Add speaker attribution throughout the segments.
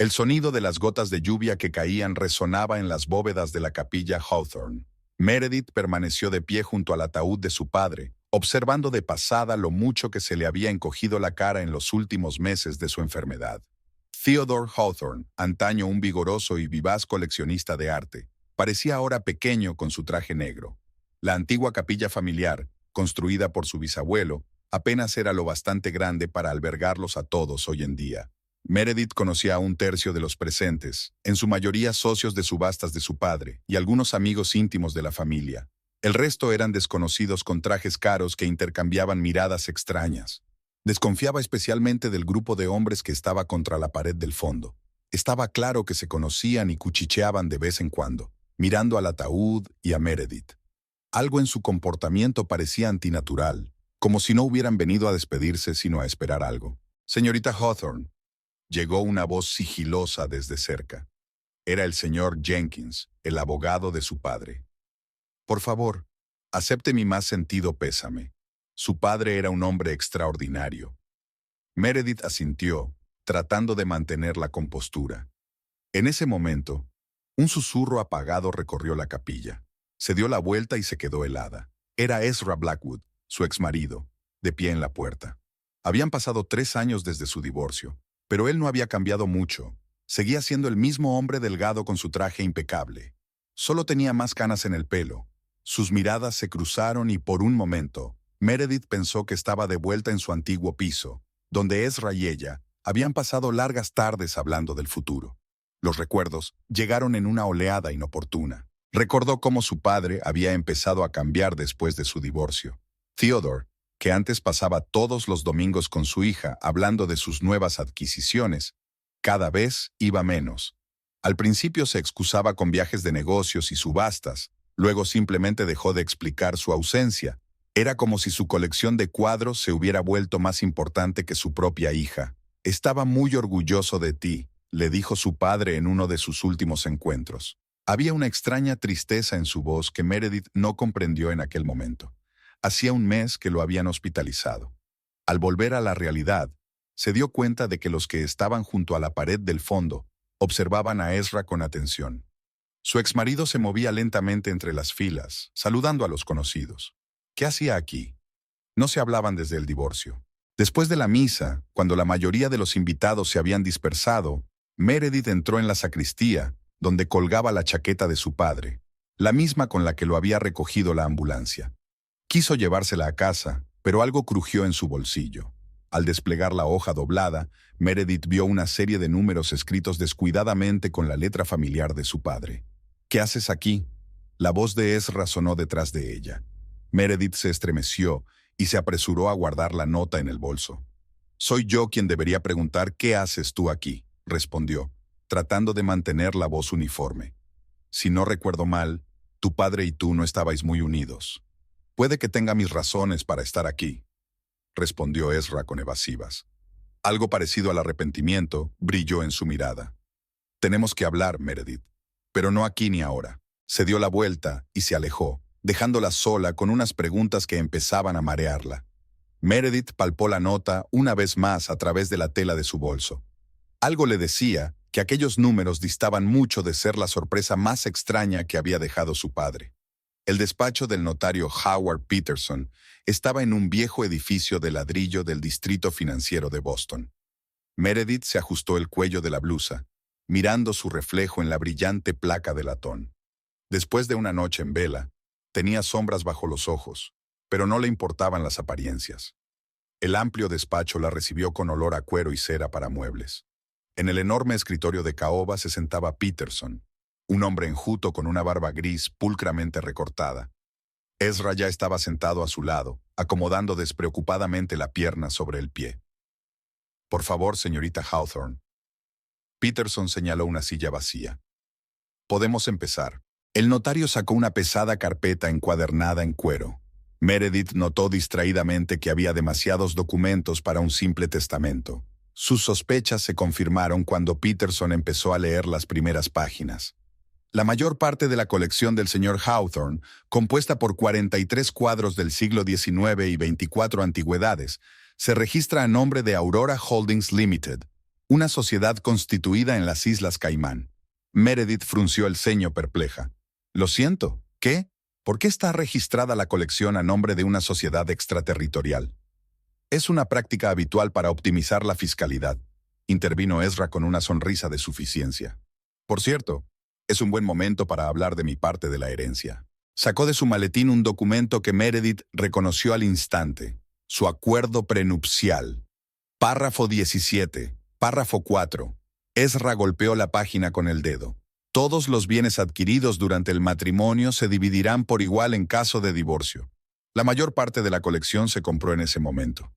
Speaker 1: El sonido de las gotas de lluvia que caían resonaba en las bóvedas de la capilla Hawthorne. Meredith permaneció de pie junto al ataúd de su padre, observando de pasada lo mucho que se le había encogido la cara en los últimos meses de su enfermedad. Theodore Hawthorne, antaño un vigoroso y vivaz coleccionista de arte, parecía ahora pequeño con su traje negro. La antigua capilla familiar, construida por su bisabuelo, apenas era lo bastante grande para albergarlos a todos hoy en día. Meredith conocía a un tercio de los presentes, en su mayoría socios de subastas de su padre y algunos amigos íntimos de la familia. El resto eran desconocidos con trajes caros que intercambiaban miradas extrañas. Desconfiaba especialmente del grupo de hombres que estaba contra la pared del fondo. Estaba claro que se conocían y cuchicheaban de vez en cuando, mirando al ataúd y a Meredith. Algo en su comportamiento parecía antinatural, como si no hubieran venido a despedirse sino a esperar algo. «Señorita Hawthorne», llegó una voz sigilosa desde cerca. Era el señor Jenkins, el abogado de su padre. «Por favor, acepte mi más sentido pésame. Su padre era un hombre extraordinario». Meredith asintió, tratando de mantener la compostura. En ese momento, un susurro apagado recorrió la capilla. Se dio la vuelta y se quedó helada. Era Ezra Blackwood, su exmarido, de pie en la puerta. Habían pasado 3 años desde su divorcio, pero él no había cambiado mucho. Seguía siendo el mismo hombre delgado con su traje impecable. Solo tenía más canas en el pelo. Sus miradas se cruzaron y por un momento, Meredith pensó que estaba de vuelta en su antiguo piso, donde Ezra y ella habían pasado largas tardes hablando del futuro. Los recuerdos llegaron en una oleada inoportuna. Recordó cómo su padre había empezado a cambiar después de su divorcio. Theodore, que antes pasaba todos los domingos con su hija hablando de sus nuevas adquisiciones, cada vez iba menos. Al principio se excusaba con viajes de negocios y subastas, luego simplemente dejó de explicar su ausencia. Era como si su colección de cuadros se hubiera vuelto más importante que su propia hija. «Estaba muy orgulloso de ti», le dijo su padre en uno de sus últimos encuentros. Había una extraña tristeza en su voz que Meredith no comprendió en aquel momento. Hacía un mes que lo habían hospitalizado. Al volver a la realidad, se dio cuenta de que los que estaban junto a la pared del fondo observaban a Ezra con atención. Su exmarido se movía lentamente entre las filas, saludando a los conocidos. ¿Qué hacía aquí? No se hablaban desde el divorcio. Después de la misa, cuando la mayoría de los invitados se habían dispersado, Meredith entró en la sacristía, donde colgaba la chaqueta de su padre, la misma con la que lo había recogido la ambulancia. Quiso llevársela a casa, pero algo crujió en su bolsillo. Al desplegar la hoja doblada, Meredith vio una serie de números escritos descuidadamente con la letra familiar de su padre. «¿Qué haces aquí?». La voz de Ezra sonó detrás de ella. Meredith se estremeció y se apresuró a guardar la nota en el bolso. «Soy yo quien debería preguntar ¿qué haces tú aquí?», respondió, tratando de mantener la voz uniforme. «Si no recuerdo mal, tu padre y tú no estabais muy unidos». «Puede que tenga mis razones para estar aquí», respondió Ezra con evasivas. Algo parecido al arrepentimiento brilló en su mirada. «Tenemos que hablar, Meredith, pero no aquí ni ahora». Se dio la vuelta y se alejó, dejándola sola con unas preguntas que empezaban a marearla. Meredith palpó la nota una vez más a través de la tela de su bolso. Algo le decía que aquellos números distaban mucho de ser la sorpresa más extraña que había dejado su padre. El despacho del notario Howard Peterson estaba en un viejo edificio de ladrillo del distrito financiero de Boston. Meredith se ajustó el cuello de la blusa, mirando su reflejo en la brillante placa de latón. Después de una noche en vela, tenía sombras bajo los ojos, pero no le importaban las apariencias. El amplio despacho la recibió con olor a cuero y cera para muebles. En el enorme escritorio de caoba se sentaba Peterson, un hombre enjuto con una barba gris pulcramente recortada. Ezra ya estaba sentado a su lado, acomodando despreocupadamente la pierna sobre el pie. «Por favor, señorita Hawthorne». Peterson señaló una silla vacía. «Podemos empezar». El notario sacó una pesada carpeta encuadernada en cuero. Meredith notó distraídamente que había demasiados documentos para un simple testamento. Sus sospechas se confirmaron cuando Peterson empezó a leer las primeras páginas. La mayor parte de la colección del señor Hawthorne, compuesta por 43 cuadros del siglo XIX y 24 antigüedades, se registra a nombre de Aurora Holdings Limited, Una sociedad constituida en las Islas Caimán. Meredith frunció el ceño perpleja. Lo siento, ¿qué? ¿Por qué está registrada la colección a nombre de una sociedad extraterritorial? Es una práctica habitual para optimizar la fiscalidad, intervino Ezra con una sonrisa de suficiencia. Por cierto, es un buen momento para hablar de mi parte de la herencia. Sacó de su maletín un documento que Meredith reconoció al instante. Su acuerdo prenupcial. Párrafo 17. Párrafo 4. Ezra golpeó la página con el dedo. Todos los bienes adquiridos durante el matrimonio se dividirán por igual en caso de divorcio. La mayor parte de la colección se compró en ese momento.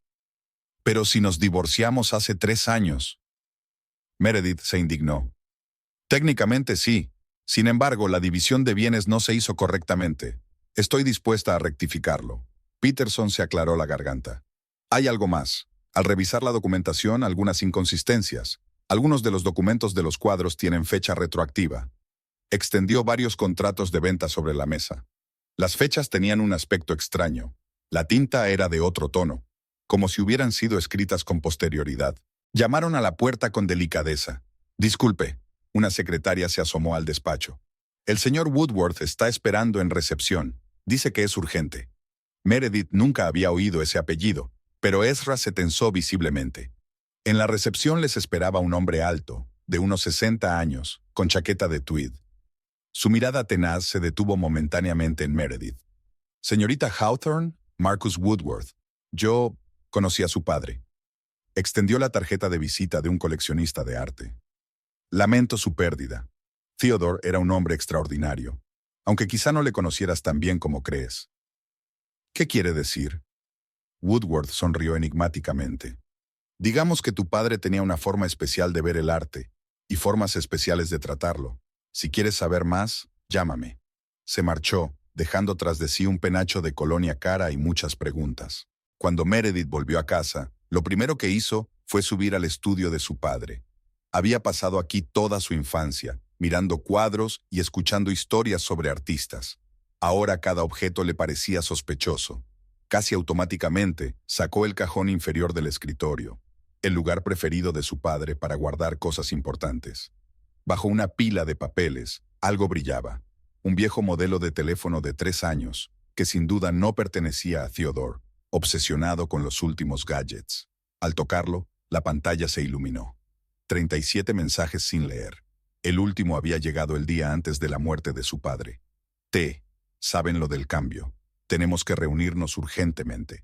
Speaker 1: Pero si nos divorciamos hace 3 años. Meredith se indignó. Técnicamente sí. Sin embargo, la división de bienes no se hizo correctamente. Estoy dispuesta a rectificarlo. Peterson se aclaró la garganta. Hay algo más. Al revisar la documentación, algunas inconsistencias. Algunos de los documentos de los cuadros tienen fecha retroactiva. Extendió varios contratos de venta sobre la mesa. Las fechas tenían un aspecto extraño. La tinta era de otro tono, como si hubieran sido escritas con posterioridad. Llamaron a la puerta con delicadeza. Disculpe. Una secretaria se asomó al despacho. El señor Woodworth está esperando en recepción. Dice que es urgente. Meredith nunca había oído ese apellido, pero Ezra se tensó visiblemente. En la recepción les esperaba un hombre alto, de unos 60 años, con chaqueta de tweed. Su mirada tenaz se detuvo momentáneamente en Meredith. Señorita Hawthorne, Marcus Woodworth. Yo conocí a su padre. Extendió la tarjeta de visita de un coleccionista de arte. Lamento su pérdida. Theodore era un hombre extraordinario, aunque quizá no le conocieras tan bien como crees. ¿Qué quiere decir? Woodworth sonrió enigmáticamente. Digamos que tu padre tenía una forma especial de ver el arte y formas especiales de tratarlo. Si quieres saber más, llámame. Se marchó, dejando tras de sí un penacho de colonia cara y muchas preguntas. Cuando Meredith volvió a casa, lo primero que hizo fue subir al estudio de su padre. Había pasado aquí toda su infancia, mirando cuadros y escuchando historias sobre artistas. Ahora cada objeto le parecía sospechoso. Casi automáticamente, sacó el cajón inferior del escritorio, el lugar preferido de su padre para guardar cosas importantes. Bajo una pila de papeles, algo brillaba. Un viejo modelo de teléfono de 3 años, que sin duda no pertenecía a Theodore, obsesionado con los últimos gadgets. Al tocarlo, la pantalla se iluminó. 37 mensajes sin leer. El último había llegado el día antes de la muerte de su padre. Saben lo del cambio. Tenemos que reunirnos urgentemente.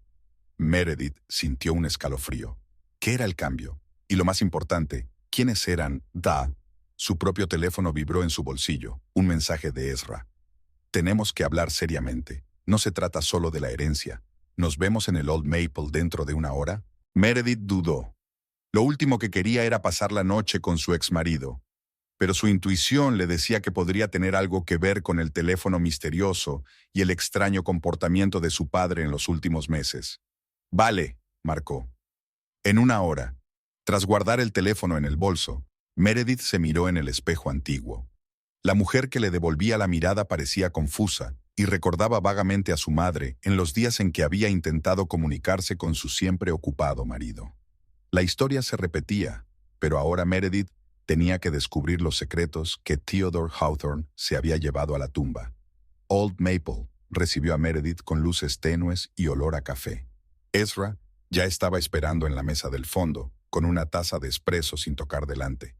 Speaker 1: Meredith sintió un escalofrío. ¿Qué era el cambio? Y lo más importante, ¿quiénes eran? Su propio teléfono vibró en su bolsillo. Un mensaje de Ezra. Tenemos que hablar seriamente. No se trata solo de la herencia. ¿Nos vemos en el Old Maple dentro de 1 hora? Meredith dudó. Lo último que quería era pasar la noche con su exmarido. Pero su intuición le decía que podría tener algo que ver con el teléfono misterioso y el extraño comportamiento de su padre en los últimos meses. Vale, marcó. En 1 hora. Tras guardar el teléfono en el bolso, Meredith se miró en el espejo antiguo. La mujer que le devolvía la mirada parecía confusa y recordaba vagamente a su madre en los días en que había intentado comunicarse con su siempre ocupado marido. La historia se repetía, pero ahora Meredith tenía que descubrir los secretos que Theodore Hawthorne se había llevado a la tumba. Old Maple recibió a Meredith con luces tenues y olor a café. Ezra ya estaba esperando en la mesa del fondo, con una taza de espresso sin tocar delante.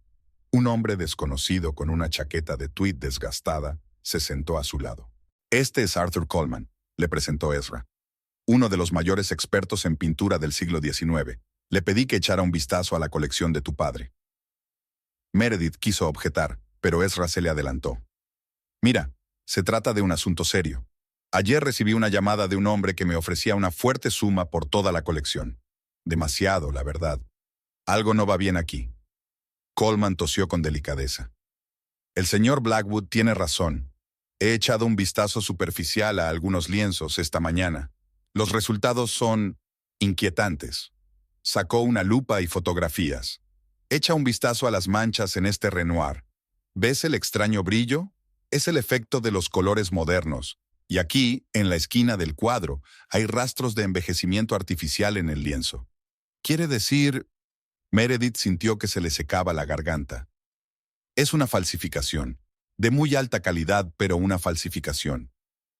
Speaker 1: Un hombre desconocido con una chaqueta de tweed desgastada se sentó a su lado. Este es Arthur Coleman, le presentó Ezra. Uno de los mayores expertos en pintura del siglo XIX. Le pedí que echara un vistazo a la colección de tu padre. Meredith quiso objetar, pero Ezra se le adelantó. Mira, se trata de un asunto serio. Ayer recibí una llamada de un hombre que me ofrecía una fuerte suma por toda la colección. Demasiado, la verdad. Algo no va bien aquí. Coleman tosió con delicadeza. El señor Blackwood tiene razón. He echado un vistazo superficial a algunos lienzos esta mañana. Los resultados son inquietantes. Sacó una lupa y fotografías. Echa un vistazo a las manchas en este Renoir. ¿Ves el extraño brillo? Es el efecto de los colores modernos. Y aquí, en la esquina del cuadro, hay rastros de envejecimiento artificial en el lienzo. Quiere decir... Meredith sintió que se le secaba la garganta. Es una falsificación. De muy alta calidad, pero una falsificación.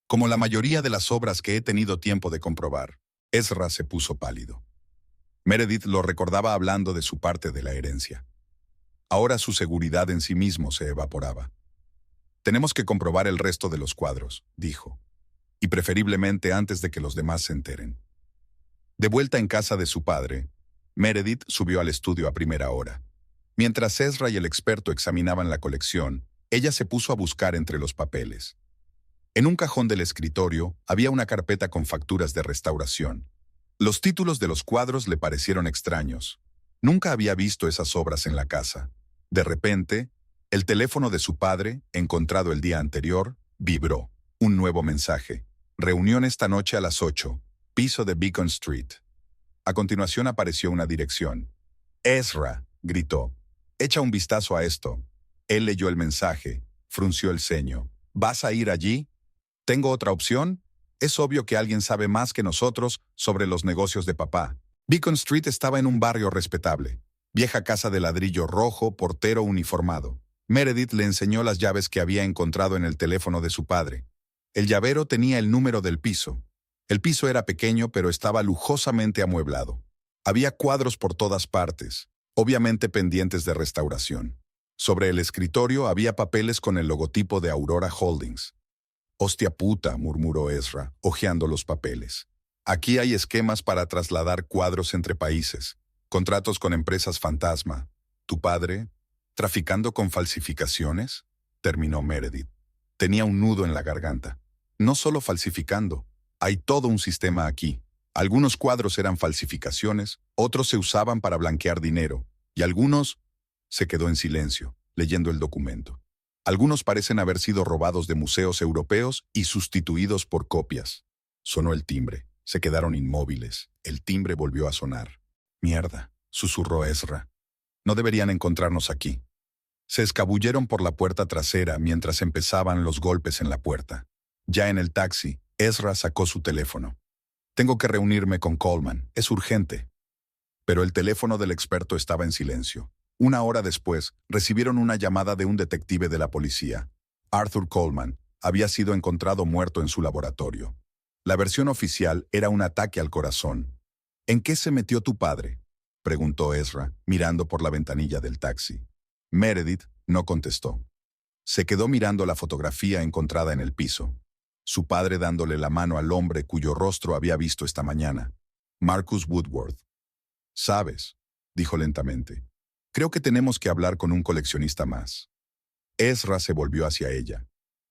Speaker 1: Como la mayoría de las obras que he tenido tiempo de comprobar. Ezra se puso pálido. Meredith lo recordaba hablando de su parte de la herencia. Ahora su seguridad en sí mismo se evaporaba. Tenemos que comprobar el resto de los cuadros, dijo. Y preferiblemente antes de que los demás se enteren. De vuelta en casa de su padre, Meredith subió al estudio a primera hora. Mientras Ezra y el experto examinaban la colección, ella se puso a buscar entre los papeles. En un cajón del escritorio había una carpeta con facturas de restauración. Los títulos de los cuadros le parecieron extraños. Nunca había visto esas obras en la casa. De repente, el teléfono de su padre, encontrado el día anterior, vibró. Un nuevo mensaje. Reunión esta noche a las 8, piso de Beacon Street. A continuación apareció una dirección. Ezra, gritó. Echa un vistazo a esto. Él leyó el mensaje, frunció el ceño. ¿Vas a ir allí? ¿Tengo otra opción? Es obvio que alguien sabe más que nosotros sobre los negocios de papá. Beacon Street estaba en un barrio respetable. Vieja casa de ladrillo rojo, portero uniformado. Meredith le enseñó las llaves que había encontrado en el teléfono de su padre. El llavero tenía el número del piso. El piso era pequeño, pero estaba lujosamente amueblado. Había cuadros por todas partes, obviamente pendientes de restauración. Sobre el escritorio había papeles con el logotipo de Aurora Holdings. «Hostia puta», murmuró Ezra, hojeando los papeles. «Aquí hay esquemas para trasladar cuadros entre países, contratos con empresas fantasma. ¿Tu padre? ¿Traficando con falsificaciones?», terminó Meredith. Tenía un nudo en la garganta. No solo falsificando, hay todo un sistema aquí. Algunos cuadros eran falsificaciones, otros se usaban para blanquear dinero, y algunos... Se quedó en silencio, leyendo el documento. Algunos parecen haber sido robados de museos europeos y sustituidos por copias. Sonó el timbre. Se quedaron inmóviles. El timbre volvió a sonar. «Mierda», susurró Ezra. «No deberían encontrarnos aquí». Se escabulleron por la puerta trasera mientras empezaban los golpes en la puerta. Ya en el taxi, Ezra sacó su teléfono. «Tengo que reunirme con Coleman. Es urgente». Pero el teléfono del experto estaba en silencio. Una hora después, recibieron una llamada de un detective de la policía. Arthur Coleman había sido encontrado muerto en su laboratorio. La versión oficial era un ataque al corazón. «¿En qué se metió tu padre?», preguntó Ezra, mirando por la ventanilla del taxi. Meredith no contestó. Se quedó mirando la fotografía encontrada en el piso. Su padre dándole la mano al hombre cuyo rostro había visto esta mañana. Marcus Woodworth. «¿Sabes?», dijo lentamente. «Creo que tenemos que hablar con un coleccionista más». Ezra se volvió hacia ella.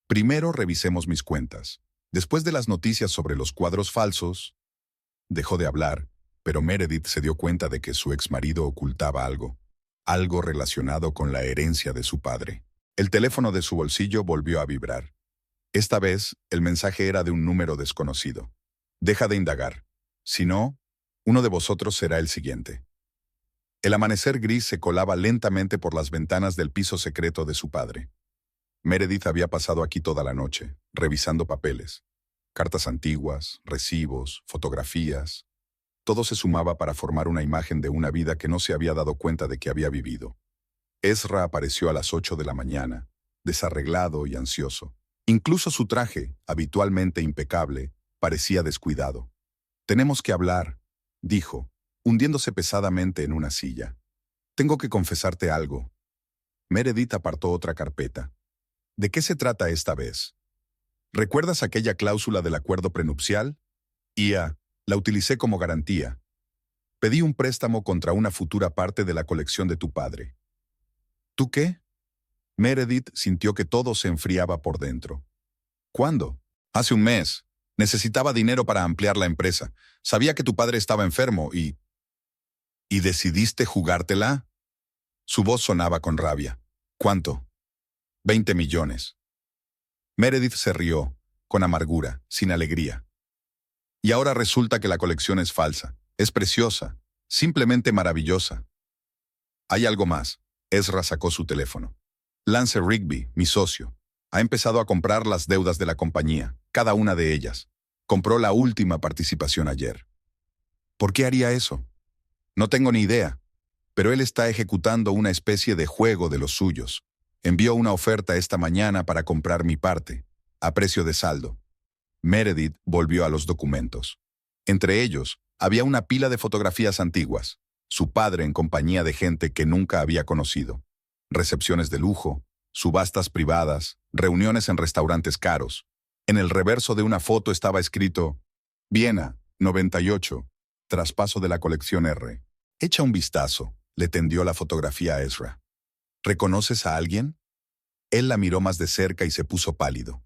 Speaker 1: «Primero revisemos mis cuentas. Después de las noticias sobre los cuadros falsos...» Dejó de hablar, pero Meredith se dio cuenta de que su exmarido ocultaba algo relacionado con la herencia de su padre. El teléfono de su bolsillo volvió a vibrar. Esta vez, el mensaje era de un número desconocido. «Deja de indagar. Si no, uno de vosotros será el siguiente». El amanecer gris se colaba lentamente por las ventanas del piso secreto de su padre. Meredith había pasado aquí toda la noche, revisando papeles. Cartas antiguas, recibos, fotografías. Todo se sumaba para formar una imagen de una vida que no se había dado cuenta de que había vivido. Ezra apareció a las 8 de la mañana, desarreglado y ansioso. Incluso su traje, habitualmente impecable, parecía descuidado. «Tenemos que hablar», dijo, hundiéndose pesadamente en una silla. «Tengo que confesarte algo». Meredith apartó otra carpeta. «¿De qué se trata esta vez? ¿Recuerdas aquella cláusula del acuerdo prenupcial? La utilicé como garantía. Pedí un préstamo contra una futura parte de la colección de tu padre». «¿Tú qué?». Meredith sintió que todo se enfriaba por dentro. «¿Cuándo?». «Hace un mes. Necesitaba dinero para ampliar la empresa. Sabía que tu padre estaba enfermo y...». «¿Y decidiste jugártela?». Su voz sonaba con rabia. «¿Cuánto?». «20 millones». Meredith se rió, con amargura, sin alegría. «Y ahora resulta que la colección es falsa. Es preciosa, simplemente maravillosa». «Hay algo más». Ezra sacó su teléfono. «Lance Rigby, mi socio, ha empezado a comprar las deudas de la compañía, cada una de ellas. Compró la última participación ayer». «¿Por qué haría eso?». «No tengo ni idea. pero él está ejecutando una especie de juego de los suyos. Envió una oferta esta mañana para comprar mi parte, a precio de saldo. Meredith volvió a los documentos. Entre ellos, había una pila de fotografías antiguas, su padre en compañía de gente que nunca había conocido. Recepciones de lujo, subastas privadas, reuniones en restaurantes caros. En el reverso de una foto estaba escrito, Viena, 98, traspaso de la colección R. Echa un vistazo, le tendió la fotografía a Ezra. ¿Reconoces a alguien? Él la miró más de cerca y se puso pálido.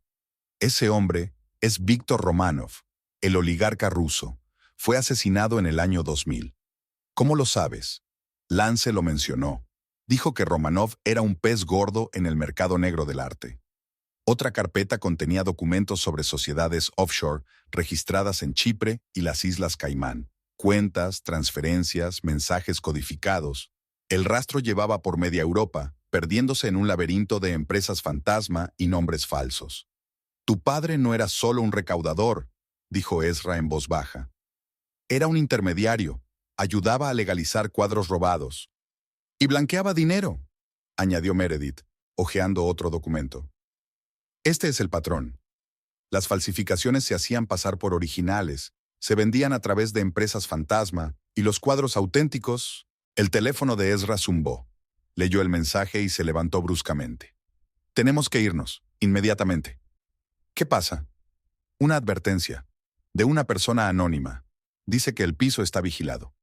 Speaker 1: Ese hombre es Víctor Romanov, el oligarca ruso. Fue asesinado en el año 2000. ¿Cómo lo sabes? Lance lo mencionó. Dijo que Romanov era un pez gordo en el mercado negro del arte. Otra carpeta contenía documentos sobre sociedades offshore registradas en Chipre y las Islas Caimán. Cuentas, transferencias, mensajes codificados. El rastro llevaba por media Europa, perdiéndose en un laberinto de empresas fantasma y nombres falsos. Tu padre no era solo un recaudador, dijo Ezra en voz baja. Era un intermediario, ayudaba a legalizar cuadros robados. Y blanqueaba dinero, añadió Meredith, hojeando otro documento. Este es el patrón. Las falsificaciones se hacían pasar por originales, se vendían a través de empresas fantasma, y los cuadros auténticos. El teléfono de Ezra zumbó. Leyó el mensaje y se levantó bruscamente. Tenemos que irnos, inmediatamente. ¿Qué pasa? Una advertencia. De una persona anónima. Dice que el piso está vigilado.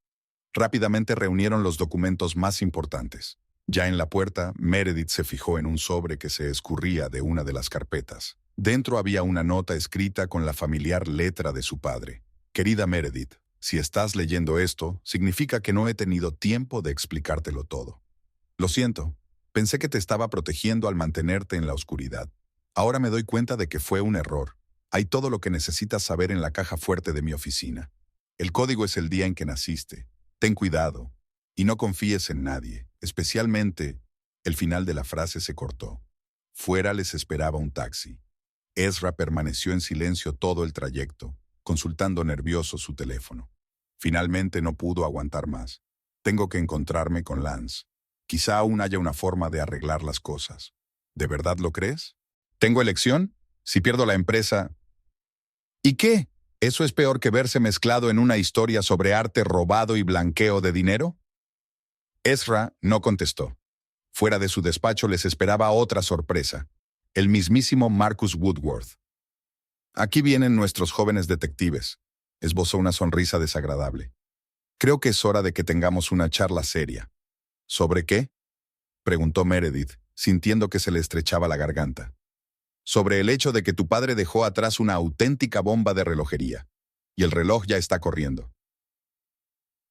Speaker 1: Rápidamente reunieron los documentos más importantes. Ya en la puerta, Meredith se fijó en un sobre que se escurría de una de las carpetas. Dentro había una nota escrita con la familiar letra de su padre. Querida Meredith, si estás leyendo esto, significa que no he tenido tiempo de explicártelo todo. Lo siento, pensé que te estaba protegiendo al mantenerte en la oscuridad. Ahora me doy cuenta de que fue un error. Hay todo lo que necesitas saber en la caja fuerte de mi oficina. El código es el día en que naciste. Ten cuidado, y no confíes en nadie, especialmente. El final de la frase se cortó. Fuera les esperaba un taxi. Ezra permaneció en silencio todo el trayecto, consultando nervioso su teléfono. Finalmente no pudo aguantar más. Tengo que encontrarme con Lance. Quizá aún haya una forma de arreglar las cosas. ¿De verdad lo crees? ¿Tengo elección? Si pierdo la empresa... ¿Y qué? ¿Eso es peor que verse mezclado en una historia sobre arte robado y blanqueo de dinero? Ezra no contestó. Fuera de su despacho les esperaba otra sorpresa. El mismísimo Marcus Woodworth. Aquí vienen nuestros jóvenes detectives. Esbozó una sonrisa desagradable. Creo que es hora de que tengamos una charla seria. ¿Sobre qué? Preguntó Meredith, sintiendo que se le estrechaba la garganta. Sobre el hecho de que tu padre dejó atrás una auténtica bomba de relojería. Y el reloj ya está corriendo.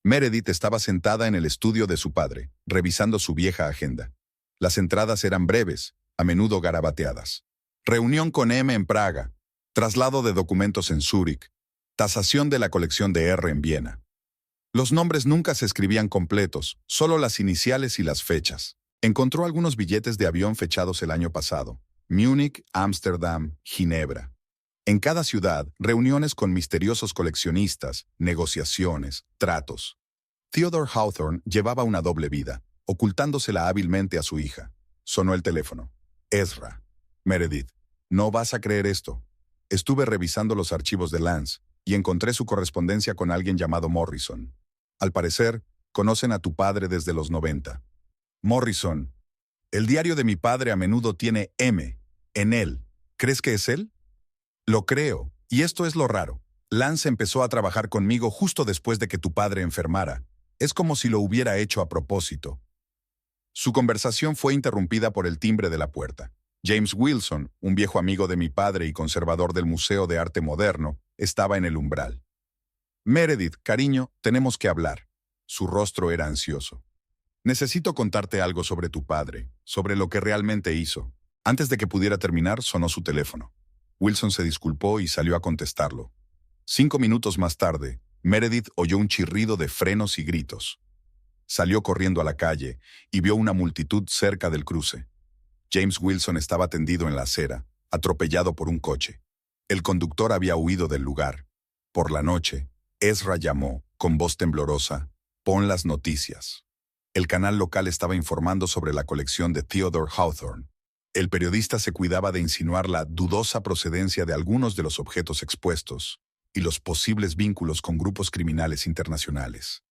Speaker 1: Meredith estaba sentada en el estudio de su padre, revisando su vieja agenda. Las entradas eran breves, a menudo garabateadas. Reunión con M en Praga. Traslado de documentos en Zúrich. Tasación de la colección de R en Viena. Los nombres nunca se escribían completos, solo las iniciales y las fechas. Encontró algunos billetes de avión fechados el año pasado. Múnich, Ámsterdam, Ginebra. En cada ciudad, reuniones con misteriosos coleccionistas, negociaciones, tratos. Theodore Hawthorne llevaba una doble vida, ocultándosela hábilmente a su hija. Sonó el teléfono. Ezra. Meredith. No vas a creer esto. Estuve revisando los archivos de Lance y encontré su correspondencia con alguien llamado Morrison. Al parecer, conocen a tu padre desde los 90. Morrison. El diario de mi padre a menudo tiene M en él. ¿Crees que es él? Lo creo, y esto es lo raro. Lance empezó a trabajar conmigo justo después de que tu padre enfermara. Es como si lo hubiera hecho a propósito. Su conversación fue interrumpida por el timbre de la puerta. James Wilson, un viejo amigo de mi padre y conservador del Museo de Arte Moderno, estaba en el umbral. Meredith, cariño, tenemos que hablar. Su rostro era ansioso. Necesito contarte algo sobre tu padre, sobre lo que realmente hizo. Antes de que pudiera terminar, sonó su teléfono. Wilson se disculpó y salió a contestarlo. 5 minutos más tarde, Meredith oyó un chirrido de frenos y gritos. Salió corriendo a la calle y vio una multitud cerca del cruce. James Wilson estaba tendido en la acera, atropellado por un coche. El conductor había huido del lugar. Por la noche, Ezra llamó, con voz temblorosa, «Pon las noticias». El canal local estaba informando sobre la colección de Theodore Hawthorne. El periodista se cuidaba de insinuar la dudosa procedencia de algunos de los objetos expuestos y los posibles vínculos con grupos criminales internacionales.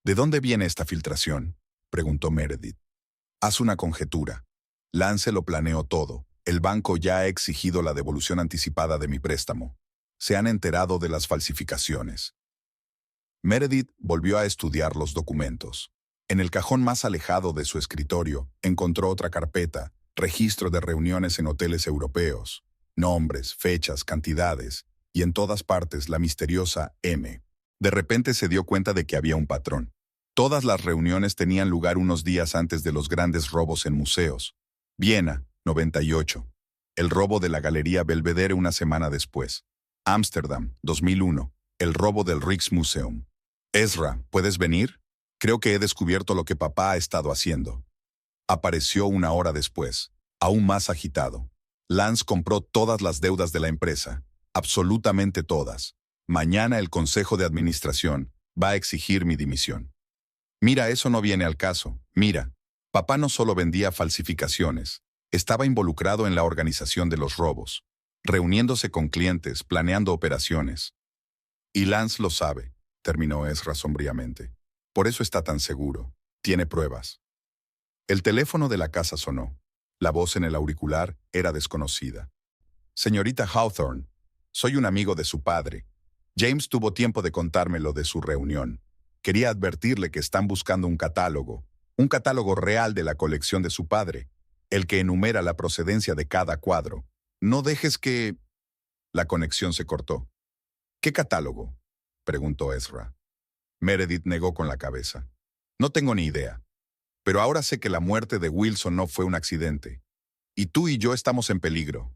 Speaker 1: ¿De dónde viene esta filtración?, preguntó Meredith. Haz una conjetura. Lance lo planeó todo. El banco ya ha exigido la devolución anticipada de mi préstamo. Se han enterado de las falsificaciones. Meredith volvió a estudiar los documentos. En el cajón más alejado de su escritorio, encontró otra carpeta, registro de reuniones en hoteles europeos, nombres, fechas, cantidades, y en todas partes la misteriosa M. De repente se dio cuenta de que había un patrón. Todas las reuniones tenían lugar unos días antes de los grandes robos en museos. Viena, 98. El robo de la Galería Belvedere una semana después. Ámsterdam, 2001. El robo del Rijksmuseum. Ezra, ¿puedes venir? Creo que he descubierto lo que papá ha estado haciendo. Apareció una hora después, aún más agitado. Lance compró todas las deudas de la empresa, absolutamente todas. Mañana el Consejo de Administración va a exigir mi dimisión. Mira, eso no viene al caso. Mira, papá no solo vendía falsificaciones, estaba involucrado en la organización de los robos, reuniéndose con clientes, planeando operaciones. Y Lance lo sabe, terminó Ezra sombríamente. Por eso está tan seguro. Tiene pruebas. El teléfono de la casa sonó. La voz en el auricular era desconocida. Señorita Hawthorne, soy un amigo de su padre. James tuvo tiempo de contarme lo de su reunión. Quería advertirle que están buscando un catálogo real de la colección de su padre, el que enumera la procedencia de cada cuadro. No dejes que... La conexión se cortó. ¿Qué catálogo?, preguntó Ezra. Meredith negó con la cabeza. No tengo ni idea. Pero ahora sé que la muerte de Wilson no fue un accidente. Y tú y yo estamos en peligro.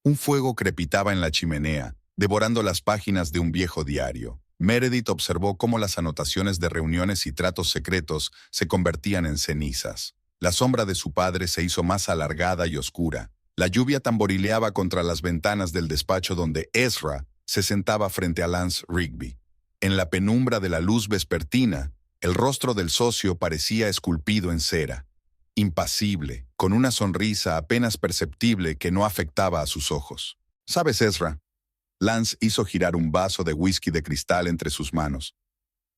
Speaker 1: Un fuego crepitaba en la chimenea, devorando las páginas de un viejo diario. Meredith observó cómo las anotaciones de reuniones y tratos secretos se convertían en cenizas. La sombra de su padre se hizo más alargada y oscura. La lluvia tamborileaba contra las ventanas del despacho donde Ezra se sentaba frente a Lance Rigby. En la penumbra de la luz vespertina, el rostro del socio parecía esculpido en cera, impasible, con una sonrisa apenas perceptible que no afectaba a sus ojos. ¿Sabes, Ezra? Lance hizo girar un vaso de whisky de cristal entre sus manos.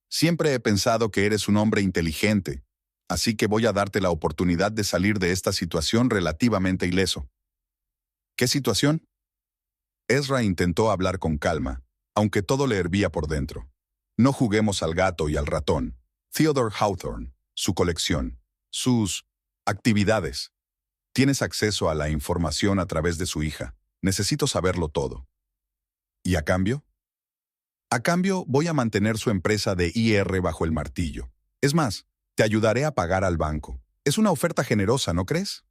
Speaker 1: Siempre he pensado que eres un hombre inteligente, así que voy a darte la oportunidad de salir de esta situación relativamente ileso. ¿Qué situación? Ezra intentó hablar con calma, aunque todo le hervía por dentro. No juguemos al gato y al ratón. Theodore Hawthorne, su colección, sus actividades. Tienes acceso a la información a través de su hija. Necesito saberlo todo. ¿Y a cambio? A cambio, voy a mantener su empresa de IR bajo el martillo. Es más, te ayudaré a pagar al banco. Es una oferta generosa, ¿no crees?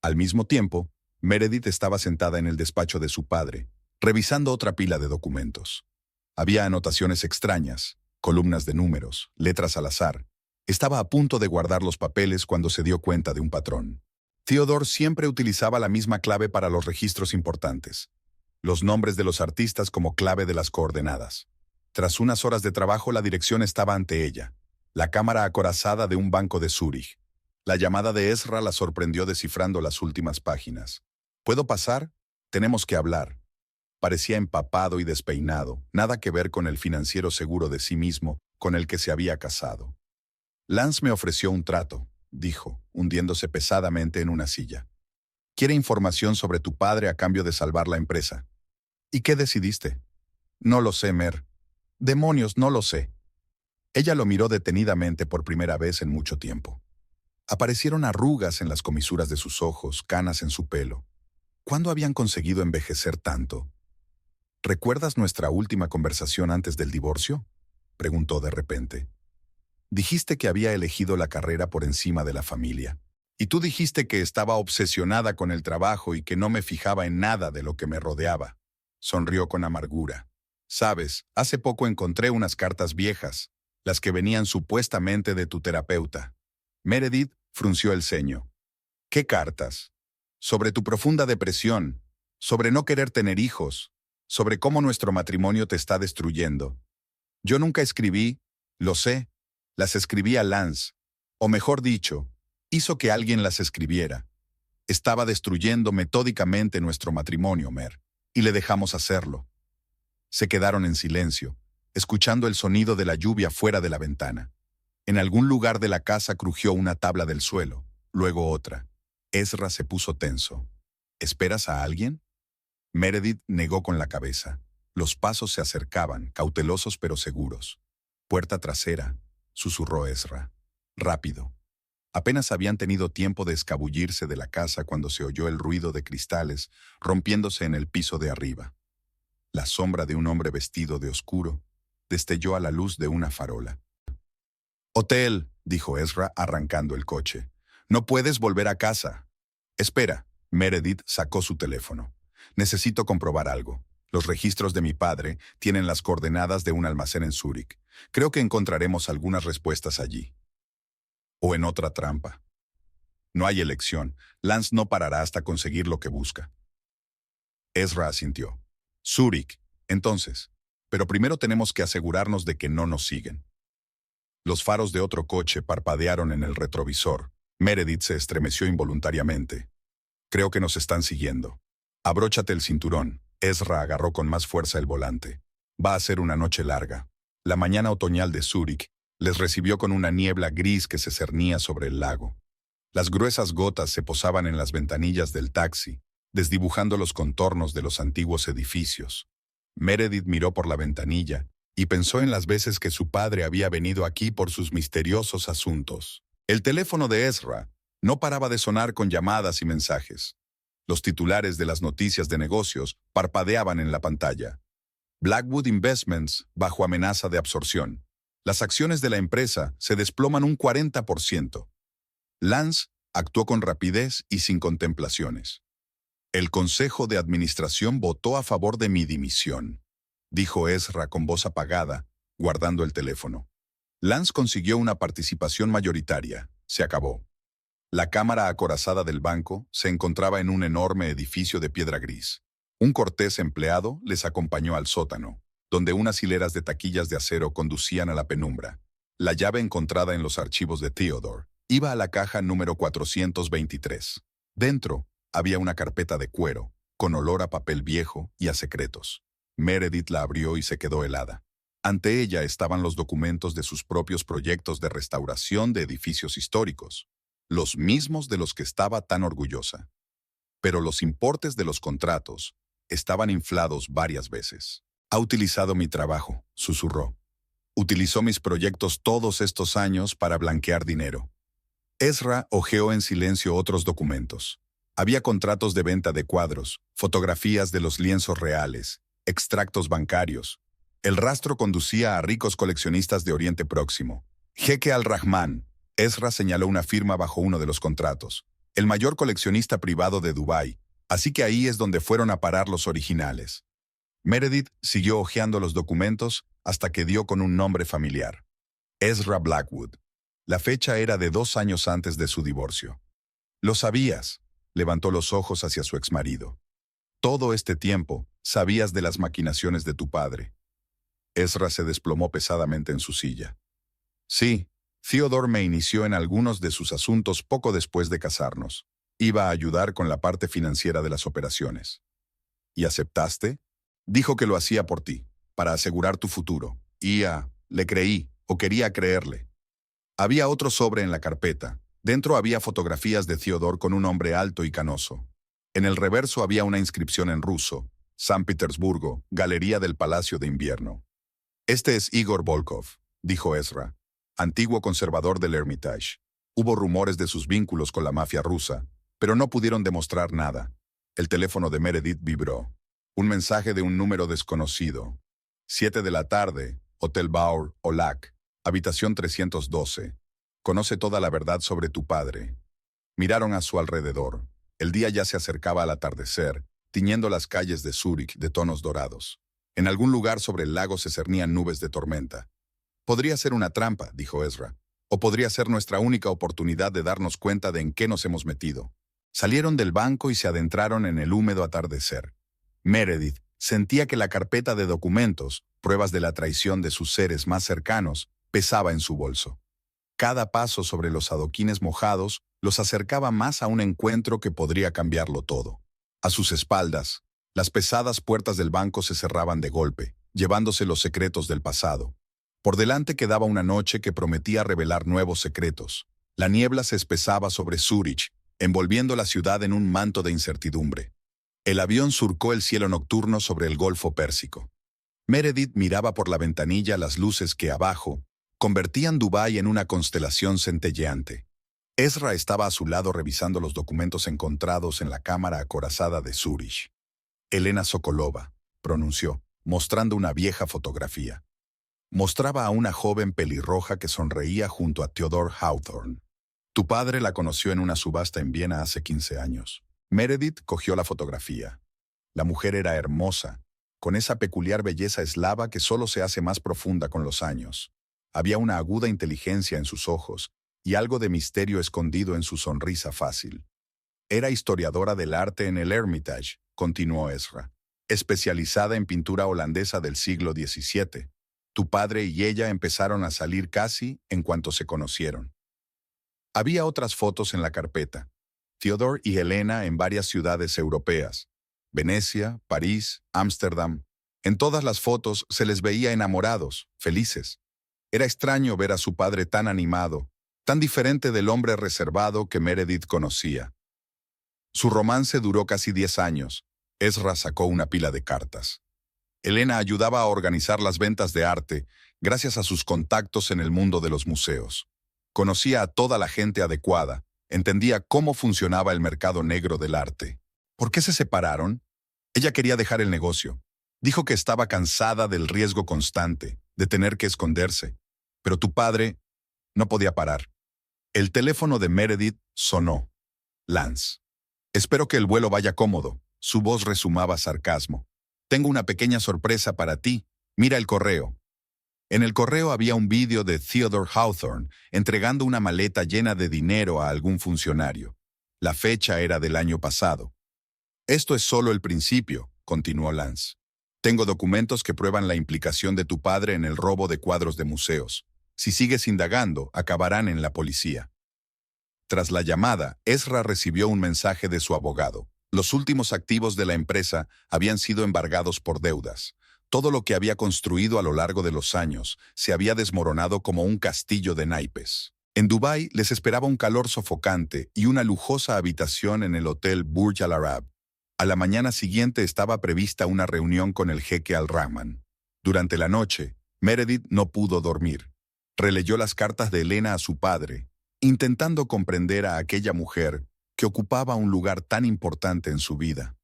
Speaker 1: Al mismo tiempo, Meredith estaba sentada en el despacho de su padre, revisando otra pila de documentos. Había anotaciones extrañas, columnas de números, letras al azar. Estaba a punto de guardar los papeles cuando se dio cuenta de un patrón. Theodore siempre utilizaba la misma clave para los registros importantes. Los nombres de los artistas como clave de las coordenadas. Tras unas horas de trabajo, la dirección estaba ante ella. La cámara acorazada de un banco de Zúrich. La llamada de Ezra la sorprendió descifrando las últimas páginas. ¿Puedo pasar? Tenemos que hablar. Parecía empapado y despeinado, nada que ver con el financiero seguro de sí mismo con el que se había casado. Lance me ofreció un trato, dijo, hundiéndose pesadamente en una silla. Quiere información sobre tu padre a cambio de salvar la empresa. ¿Y qué decidiste? No lo sé, Mer. Demonios, no lo sé. Ella lo miró detenidamente por primera vez en mucho tiempo. Aparecieron arrugas en las comisuras de sus ojos, canas en su pelo. ¿Cuándo habían conseguido envejecer tanto? ¿Recuerdas nuestra última conversación antes del divorcio?, preguntó de repente. Dijiste que había elegido la carrera por encima de la familia. Y tú dijiste que estaba obsesionada con el trabajo y que no me fijaba en nada de lo que me rodeaba. Sonrió con amargura. Sabes, hace poco encontré unas cartas viejas, las que venían supuestamente de tu terapeuta. Meredith frunció el ceño. ¿Qué cartas? Sobre tu profunda depresión, sobre no querer tener hijos, sobre cómo nuestro matrimonio te está destruyendo. Yo nunca escribí, lo sé, Las escribía Lance, o mejor dicho, hizo que alguien las escribiera. Estaba destruyendo metódicamente nuestro matrimonio, Mer, y le dejamos hacerlo. Se quedaron en silencio, escuchando el sonido de la lluvia fuera de la ventana. En algún lugar de la casa crujió una tabla del suelo, luego otra. Ezra se puso tenso. ¿Esperas a alguien? Meredith negó con la cabeza. Los pasos se acercaban, cautelosos pero seguros. Puerta trasera, susurró Ezra. Rápido. Apenas habían tenido tiempo de escabullirse de la casa cuando se oyó el ruido de cristales rompiéndose en el piso de arriba. La sombra de un hombre vestido de oscuro destelló a la luz de una farola. «Hotel», dijo Ezra arrancando el coche. «No puedes volver a casa». «Espera». Meredith sacó su teléfono. «Necesito comprobar algo. Los registros de mi padre tienen las coordenadas de un almacén en Zúrich. Creo que encontraremos algunas respuestas allí. O en otra trampa. No hay elección. Lance no parará hasta conseguir lo que busca». Ezra asintió. «Zúrich, entonces. Pero primero tenemos que asegurarnos de que no nos siguen». Los faros de otro coche parpadearon en el retrovisor. Meredith se estremeció involuntariamente. «Creo que nos están siguiendo». «Abróchate el cinturón». Ezra agarró con más fuerza el volante. «Va a ser una noche larga». La mañana otoñal de Zúrich les recibió con una niebla gris que se cernía sobre el lago. Las gruesas gotas se posaban en las ventanillas del taxi, desdibujando los contornos de los antiguos edificios. Meredith miró por la ventanilla y pensó en las veces que su padre había venido aquí por sus misteriosos asuntos. El teléfono de Ezra no paraba de sonar con llamadas y mensajes. Los titulares de las noticias de negocios parpadeaban en la pantalla. Blackwood Investments bajo amenaza de absorción. Las acciones de la empresa se desploman un 40%. Lance actuó con rapidez y sin contemplaciones. «El Consejo de Administración votó a favor de mi dimisión», dijo Ezra con voz apagada, guardando el teléfono. Lance consiguió una participación mayoritaria. Se acabó. La cámara acorazada del banco se encontraba en un enorme edificio de piedra gris. Un cortés empleado les acompañó al sótano, donde unas hileras de taquillas de acero conducían a la penumbra. La llave encontrada en los archivos de Theodore iba a la caja número 423. Dentro había una carpeta de cuero, con olor a papel viejo y a secretos. Meredith la abrió y se quedó helada. Ante ella estaban los documentos de sus propios proyectos de restauración de edificios históricos, los mismos de los que estaba tan orgullosa. Pero los importes de los contratos estaban inflados varias veces. «Ha utilizado mi trabajo», susurró. «Utilizó mis proyectos todos estos años para blanquear dinero». Ezra hojeó en silencio otros documentos. Había contratos de venta de cuadros, fotografías de los lienzos reales, extractos bancarios. El rastro conducía a ricos coleccionistas de Oriente Próximo. Jeque Al-Rahman. Ezra señaló una firma bajo uno de los contratos. El mayor coleccionista privado de Dubái. Así que ahí es donde fueron a parar los originales. Meredith siguió hojeando los documentos hasta que dio con un nombre familiar. Ezra Blackwood. La fecha era de 2 años antes de su divorcio. «Lo sabías», levantó los ojos hacia su exmarido. «Todo este tiempo sabías de las maquinaciones de tu padre». Ezra se desplomó pesadamente en su silla. «Sí, Theodore me inició en algunos de sus asuntos poco después de casarnos. Iba a ayudar con la parte financiera de las operaciones». «¿Y aceptaste?» «Dijo que lo hacía por ti, para asegurar tu futuro. Y le creí, o quería creerle». Había otro sobre en la carpeta. Dentro había fotografías de Theodore con un hombre alto y canoso. En el reverso había una inscripción en ruso. San Petersburgo, Galería del Palacio de Invierno. «Este es Igor Volkov», dijo Ezra, antiguo conservador del Hermitage. Hubo rumores de sus vínculos con la mafia rusa, pero no pudieron demostrar nada. El teléfono de Meredith vibró. Un mensaje de un número desconocido. 7 de la tarde, Hotel Baur, Olac, habitación 312. «Conoce toda la verdad sobre tu padre». Miraron a su alrededor. El día ya se acercaba al atardecer, tiñendo las calles de Zúrich de tonos dorados. En algún lugar sobre el lago se cernían nubes de tormenta. «Podría ser una trampa», dijo Ezra. «O podría ser nuestra única oportunidad de darnos cuenta de en qué nos hemos metido». Salieron del banco y se adentraron en el húmedo atardecer. Meredith sentía que la carpeta de documentos, pruebas de la traición de sus seres más cercanos, pesaba en su bolso. Cada paso sobre los adoquines mojados los acercaba más a un encuentro que podría cambiarlo todo. A sus espaldas, las pesadas puertas del banco se cerraban de golpe, llevándose los secretos del pasado. Por delante quedaba una noche que prometía revelar nuevos secretos. La niebla se espesaba sobre Zúrich, envolviendo la ciudad en un manto de incertidumbre. El avión surcó el cielo nocturno sobre el Golfo Pérsico. Meredith miraba por la ventanilla las luces que abajo convertían Dubái en una constelación centelleante. Ezra estaba a su lado revisando los documentos encontrados en la cámara acorazada de Zúrich. Elena Sokolova, pronunció, mostrando una vieja fotografía. Mostraba a una joven pelirroja que sonreía junto a Theodore Hawthorne. Tu padre la conoció en una subasta en Viena hace 15 años. Meredith cogió la fotografía. La mujer era hermosa, con esa peculiar belleza eslava que solo se hace más profunda con los años. Había una aguda inteligencia en sus ojos y algo de misterio escondido en su sonrisa fácil. Era historiadora del arte en el Hermitage, continuó Ezra, especializada en pintura holandesa del siglo XVII. Tu padre y ella empezaron a salir casi en cuanto se conocieron. Había otras fotos en la carpeta. Theodore y Helena en varias ciudades europeas. Venecia, París, Ámsterdam. En todas las fotos se les veía enamorados, felices. Era extraño ver a su padre tan animado, tan diferente del hombre reservado que Meredith conocía. Su romance duró casi 10 años. Ezra sacó una pila de cartas. Helena ayudaba a organizar las ventas de arte gracias a sus contactos en el mundo de los museos. Conocía a toda la gente adecuada, entendía cómo funcionaba el mercado negro del arte. ¿Por qué se separaron? Ella quería dejar el negocio. Dijo que estaba cansada del riesgo constante, de tener que esconderse. Pero tu padre no podía parar. El teléfono de Meredith sonó. Lance. Espero que el vuelo vaya cómodo. Su voz rezumaba sarcasmo. Tengo una pequeña sorpresa para ti. Mira el correo. En el correo había un vídeo de Theodore Hawthorne entregando una maleta llena de dinero a algún funcionario. La fecha era del año pasado. Esto es solo el principio, continuó Lance. Tengo documentos que prueban la implicación de tu padre en el robo de cuadros de museos. Si sigues indagando, acabarán en la policía. Tras la llamada, Ezra recibió un mensaje de su abogado. Los últimos activos de la empresa habían sido embargados por deudas. Todo lo que había construido a lo largo de los años se había desmoronado como un castillo de naipes. En Dubái les esperaba un calor sofocante y una lujosa habitación en el hotel Burj Al Arab. A la mañana siguiente estaba prevista una reunión con el jeque Al-Rahman. Durante la noche, Meredith no pudo dormir. Releyó las cartas de Helena a su padre, intentando comprender a aquella mujer que ocupaba un lugar tan importante en su vida.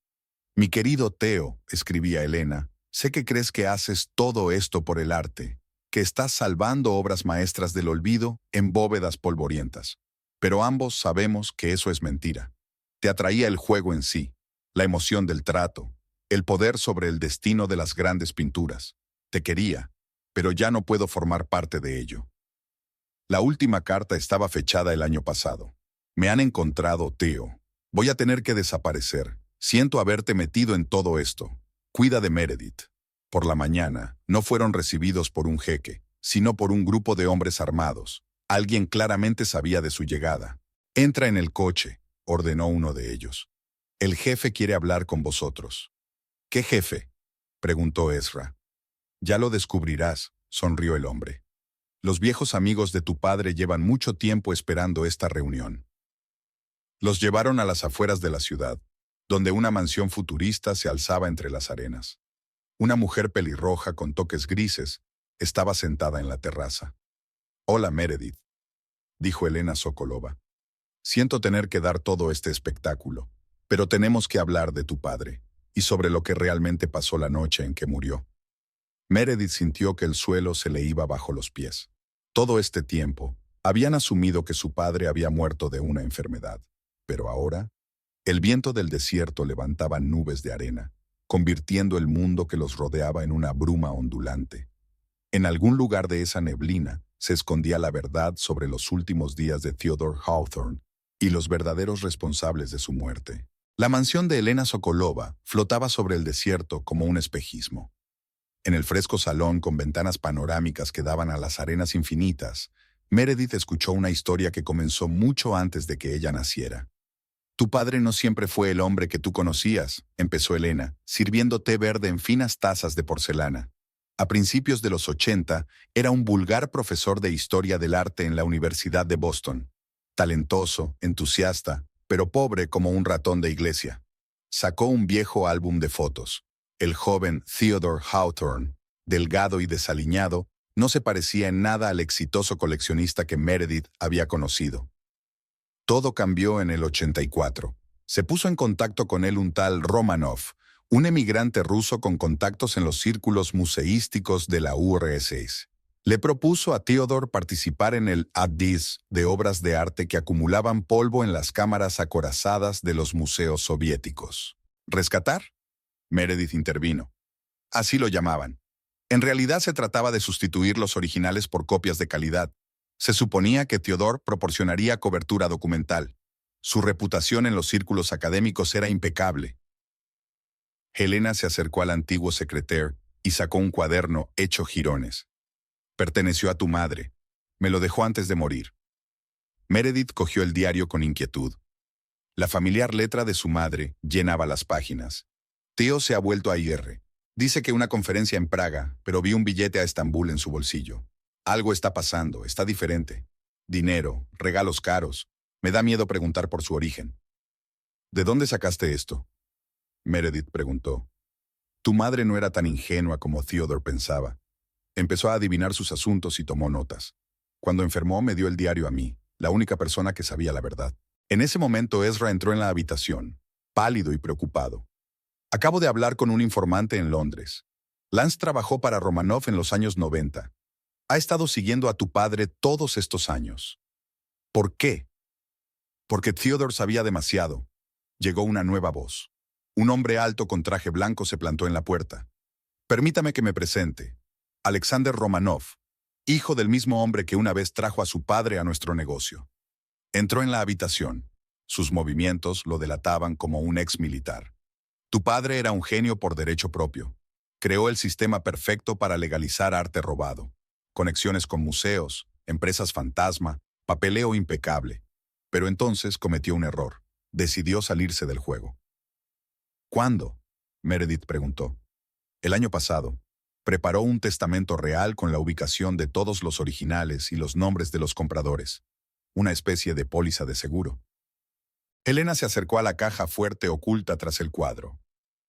Speaker 1: Mi querido Theo, escribía Helena, sé que crees que haces todo esto por el arte, que estás salvando obras maestras del olvido en bóvedas polvorientas. Pero ambos sabemos que eso es mentira. Te atraía el juego en sí, la emoción del trato, el poder sobre el destino de las grandes pinturas. Te quería, pero ya no puedo formar parte de ello. La última carta estaba fechada el año pasado. Me han encontrado, Theo. Voy a tener que desaparecer. Siento haberte metido en todo esto. Cuida de Meredith. Por la mañana, no fueron recibidos por un jeque, sino por un grupo de hombres armados. Alguien claramente sabía de su llegada. Entra en el coche, ordenó uno de ellos. El jefe quiere hablar con vosotros. ¿Qué jefe?, preguntó Ezra. Ya lo descubrirás, sonrió el hombre. Los viejos amigos de tu padre llevan mucho tiempo esperando esta reunión. Los llevaron a las afueras de la ciudad, donde una mansión futurista se alzaba entre las arenas. Una mujer pelirroja con toques grises estaba sentada en la terraza. Hola, Meredith, dijo Elena Sokolova. Siento tener que dar todo este espectáculo, pero tenemos que hablar de tu padre y sobre lo que realmente pasó la noche en que murió. Meredith sintió que el suelo se le iba bajo los pies. Todo este tiempo, habían asumido que su padre había muerto de una enfermedad, pero ahora, el viento del desierto levantaba nubes de arena, convirtiendo el mundo que los rodeaba en una bruma ondulante. En algún lugar de esa neblina se escondía la verdad sobre los últimos días de Theodore Hawthorne y los verdaderos responsables de su muerte. La mansión de Elena Sokolova flotaba sobre el desierto como un espejismo. En el fresco salón con ventanas panorámicas que daban a las arenas infinitas, Meredith escuchó una historia que comenzó mucho antes de que ella naciera. Tu padre no siempre fue el hombre que tú conocías, empezó Elena, sirviendo té verde en finas tazas de porcelana. A principios de los 80, era un vulgar profesor de historia del arte en la Universidad de Boston. Talentoso, entusiasta, pero pobre como un ratón de iglesia. Sacó un viejo álbum de fotos. El joven Theodore Hawthorne, delgado y desaliñado, no se parecía en nada al exitoso coleccionista que Meredith había conocido. Todo cambió en el 84. Se puso en contacto con él un tal Romanov, un emigrante ruso con contactos en los círculos museísticos de la URSS. Le propuso a Theodore participar en el Addis de obras de arte que acumulaban polvo en las cámaras acorazadas de los museos soviéticos. ¿Rescatar? Meredith intervino. Así lo llamaban. En realidad se trataba de sustituir los originales por copias de calidad. Se suponía que Theodore proporcionaría cobertura documental. Su reputación en los círculos académicos era impecable. Helena se acercó al antiguo secretaire y sacó un cuaderno hecho jirones. Perteneció a tu madre. Me lo dejó antes de morir. Meredith cogió el diario con inquietud. La familiar letra de su madre llenaba las páginas. Theo se ha vuelto a IR. Dice que una conferencia en Praga, pero vi un billete a Estambul en su bolsillo. Algo está pasando, está diferente. Dinero, regalos caros. Me da miedo preguntar por su origen. ¿De dónde sacaste esto? Meredith preguntó. Tu madre no era tan ingenua como Theodore pensaba. Empezó a adivinar sus asuntos y tomó notas. Cuando enfermó me dio el diario a mí, la única persona que sabía la verdad. En ese momento Ezra entró en la habitación, pálido y preocupado. Acabo de hablar con un informante en Londres. Lance trabajó para Romanov en los años 90. Ha estado siguiendo a tu padre todos estos años. ¿Por qué? Porque Theodore sabía demasiado. Llegó una nueva voz. Un hombre alto con traje blanco se plantó en la puerta. Permítame que me presente. Alexander Romanov, hijo del mismo hombre que una vez trajo a su padre a nuestro negocio. Entró en la habitación. Sus movimientos lo delataban como un ex militar. Tu padre era un genio por derecho propio. Creó el sistema perfecto para legalizar arte robado. Conexiones con museos, empresas fantasma, papeleo impecable. Pero entonces cometió un error. Decidió salirse del juego. ¿Cuándo? Meredith preguntó. El año pasado. Preparó un testamento real con la ubicación de todos los originales y los nombres de los compradores. Una especie de póliza de seguro. Helena se acercó a la caja fuerte oculta tras el cuadro.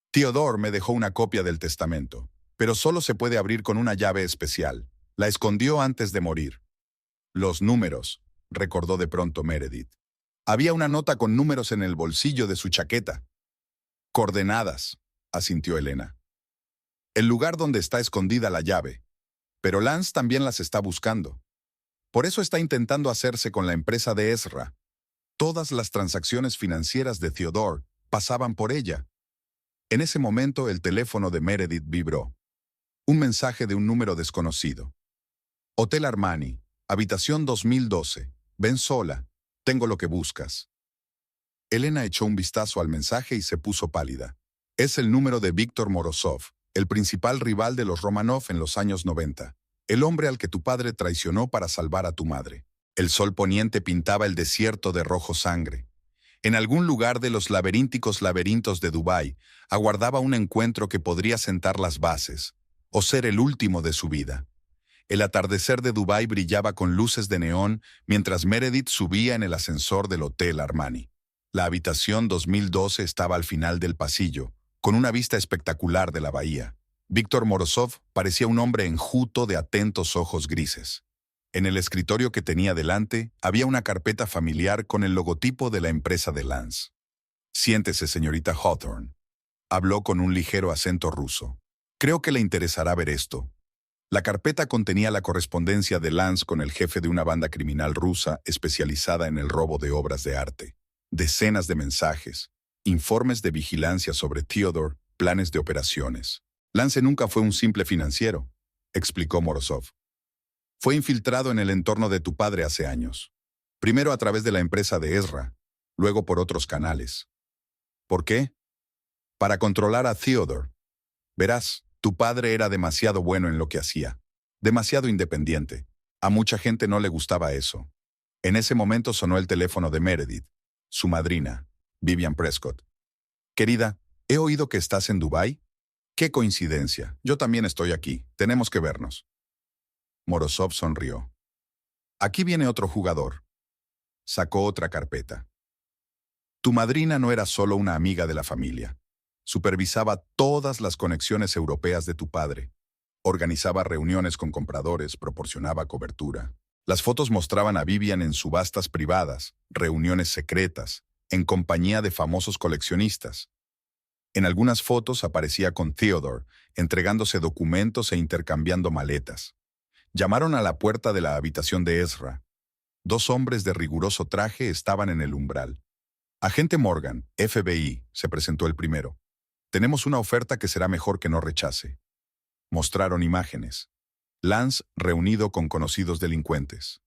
Speaker 1: Theodore me dejó una copia del testamento, pero solo se puede abrir con una llave especial. La escondió antes de morir. Los números, recordó de pronto Meredith. Había una nota con números en el bolsillo de su chaqueta. Coordenadas, asintió Helena. El lugar donde está escondida la llave. Pero Lance también las está buscando. Por eso está intentando hacerse con la empresa de Ezra. Todas las transacciones financieras de Theodore pasaban por ella. En ese momento el teléfono de Meredith vibró. Un mensaje de un número desconocido. Hotel Armani, habitación 2012. Ven sola, tengo lo que buscas. Helena echó un vistazo al mensaje y se puso pálida. Es el número de Víctor Morozov, el principal rival de los Romanov en los años 90. El hombre al que tu padre traicionó para salvar a tu madre. El sol poniente pintaba el desierto de rojo sangre. En algún lugar de los laberínticos laberintos de Dubái, aguardaba un encuentro que podría sentar las bases, o ser el último de su vida. El atardecer de Dubái brillaba con luces de neón mientras Meredith subía en el ascensor del Hotel Armani. La habitación 2012 estaba al final del pasillo, con una vista espectacular de la bahía. Víctor Morozov parecía un hombre enjuto de atentos ojos grises. En el escritorio que tenía delante había una carpeta familiar con el logotipo de la empresa de Lance. Siéntese, señorita Hawthorne. Habló con un ligero acento ruso. Creo que le interesará ver esto. La carpeta contenía la correspondencia de Lance con el jefe de una banda criminal rusa especializada en el robo de obras de arte. Decenas de mensajes, informes de vigilancia sobre Theodore, planes de operaciones. Lance nunca fue un simple financiero, explicó Morozov. Fue infiltrado en el entorno de tu padre hace años. Primero a través de la empresa de Ezra, luego por otros canales. ¿Por qué? Para controlar a Theodore. Verás, Tu padre era demasiado bueno en lo que hacía, demasiado independiente. A mucha gente no le gustaba eso. En ese momento sonó el teléfono de Meredith, su madrina, Vivian Prescott. Querida, he oído que estás en Dubái. ¡Qué coincidencia! Yo también estoy aquí. Tenemos que vernos. Morozov sonrió. Aquí viene otro jugador. Sacó otra carpeta. Tu madrina no era solo una amiga de la familia. Supervisaba todas las conexiones europeas de tu padre. Organizaba reuniones con compradores, proporcionaba cobertura. Las fotos mostraban a Vivian en subastas privadas, reuniones secretas, en compañía de famosos coleccionistas. En algunas fotos aparecía con Theodore, entregándose documentos e intercambiando maletas. Llamaron a la puerta de la habitación de Ezra. 2 hombres de riguroso traje estaban en el umbral. Agente Morgan, FBI, se presentó el primero. Tenemos una oferta que será mejor que no rechace. Mostraron imágenes. Lance reunido con conocidos delincuentes.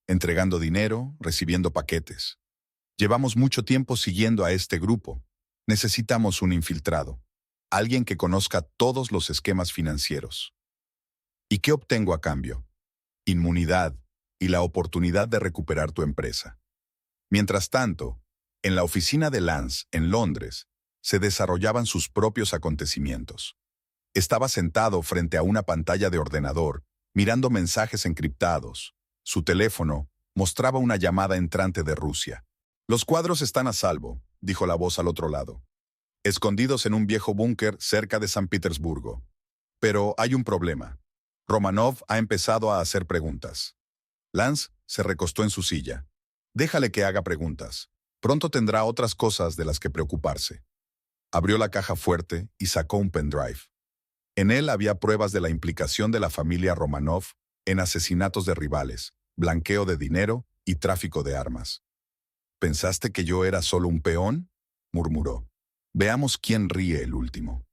Speaker 1: Entregando dinero, recibiendo paquetes. Llevamos mucho tiempo siguiendo a este grupo. Necesitamos un infiltrado. Alguien que conozca todos los esquemas financieros. ¿Y qué obtengo a cambio? Inmunidad y la oportunidad de recuperar tu empresa. Mientras tanto, en la oficina de Lance, en Londres, se desarrollaban sus propios acontecimientos. Estaba sentado frente a una pantalla de ordenador, mirando mensajes encriptados. Su teléfono mostraba una llamada entrante de Rusia. Los cuadros están a salvo, dijo la voz al otro lado. Escondidos en un viejo búnker cerca de San Petersburgo. Pero hay un problema. Romanov ha empezado a hacer preguntas. Lance se recostó en su silla. Déjale que haga preguntas. Pronto tendrá otras cosas de las que preocuparse. Abrió la caja fuerte y sacó un pendrive. En él había pruebas de la implicación de la familia Romanov en asesinatos de rivales, blanqueo de dinero y tráfico de armas. ¿Pensaste que yo era solo un peón?, murmuró. Veamos quién ríe el último.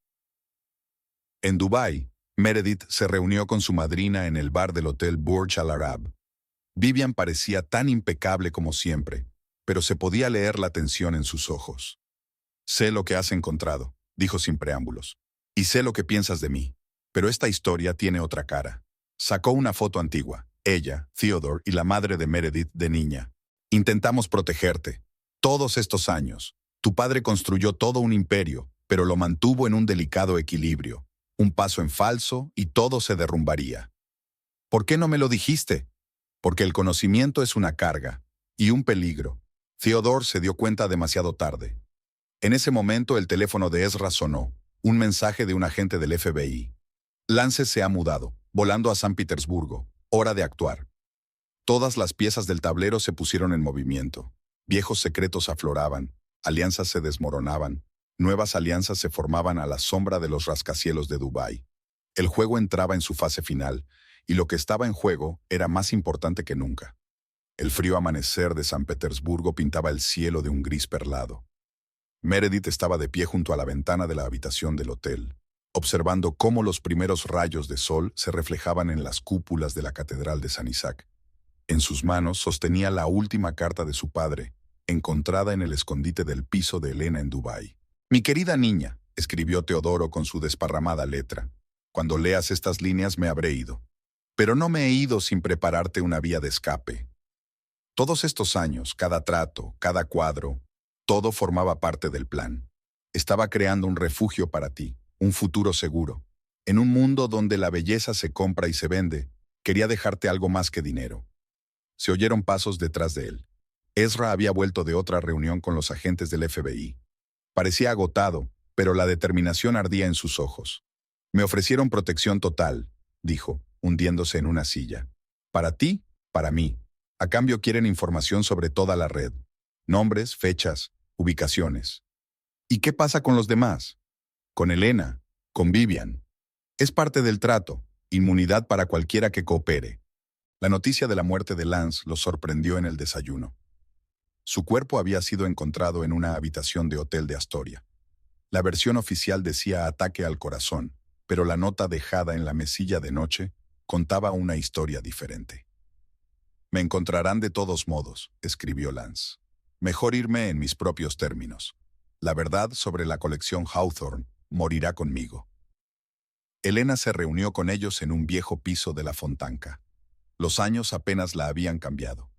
Speaker 1: En Dubái, Meredith se reunió con su madrina en el bar del hotel Burj Al Arab. Vivian parecía tan impecable como siempre, pero se podía leer la tensión en sus ojos. Sé lo que has encontrado, dijo sin preámbulos. Y sé lo que piensas de mí. Pero esta historia tiene otra cara. Sacó una foto antigua. Ella, Theodore y la madre de Meredith de niña. Intentamos protegerte. Todos estos años. Tu padre construyó todo un imperio, pero lo mantuvo en un delicado equilibrio. Un paso en falso y todo se derrumbaría. ¿Por qué no me lo dijiste? Porque el conocimiento es una carga y un peligro. Theodore se dio cuenta demasiado tarde. En ese momento el teléfono de Ezra sonó. Un mensaje de un agente del FBI. Lance se ha mudado, volando a San Petersburgo. Hora de actuar. Todas las piezas del tablero se pusieron en movimiento. Viejos secretos afloraban, alianzas se desmoronaban, nuevas alianzas se formaban a la sombra de los rascacielos de Dubái. El juego entraba en su fase final, y lo que estaba en juego era más importante que nunca. El frío amanecer de San Petersburgo pintaba el cielo de un gris perlado. Meredith estaba de pie junto a la ventana de la habitación del hotel, observando cómo los primeros rayos de sol se reflejaban en las cúpulas de la Catedral de San Isaac. En sus manos sostenía la última carta de su padre, encontrada en el escondite del piso de Elena en Dubái. «Mi querida niña», escribió Teodoro con su desparramada letra, «cuando leas estas líneas me habré ido. Pero no me he ido sin prepararte una vía de escape. Todos estos años, cada trato, cada cuadro, todo formaba parte del plan. Estaba creando un refugio para ti, un futuro seguro. En un mundo donde la belleza se compra y se vende, quería dejarte algo más que dinero». Se oyeron pasos detrás de él. Ezra había vuelto de otra reunión con los agentes del FBI. Parecía agotado, pero la determinación ardía en sus ojos. «Me ofrecieron protección total», dijo, hundiéndose en una silla. «Para ti, para mí. A cambio quieren información sobre toda la red. Nombres, fechas, ubicaciones. ¿Y qué pasa con los demás? Con Elena, con Vivian. Es parte del trato, inmunidad para cualquiera que coopere». La noticia de la muerte de Lance los sorprendió en el desayuno. Su cuerpo había sido encontrado en una habitación de hotel de Astoria. La versión oficial decía ataque al corazón, pero la nota dejada en la mesilla de noche contaba una historia diferente. «Me encontrarán de todos modos», escribió Lance. «Mejor irme en mis propios términos. La verdad sobre la colección Hawthorne morirá conmigo». Elena se reunió con ellos en un viejo piso de la Fontanka. Los años apenas la habían cambiado.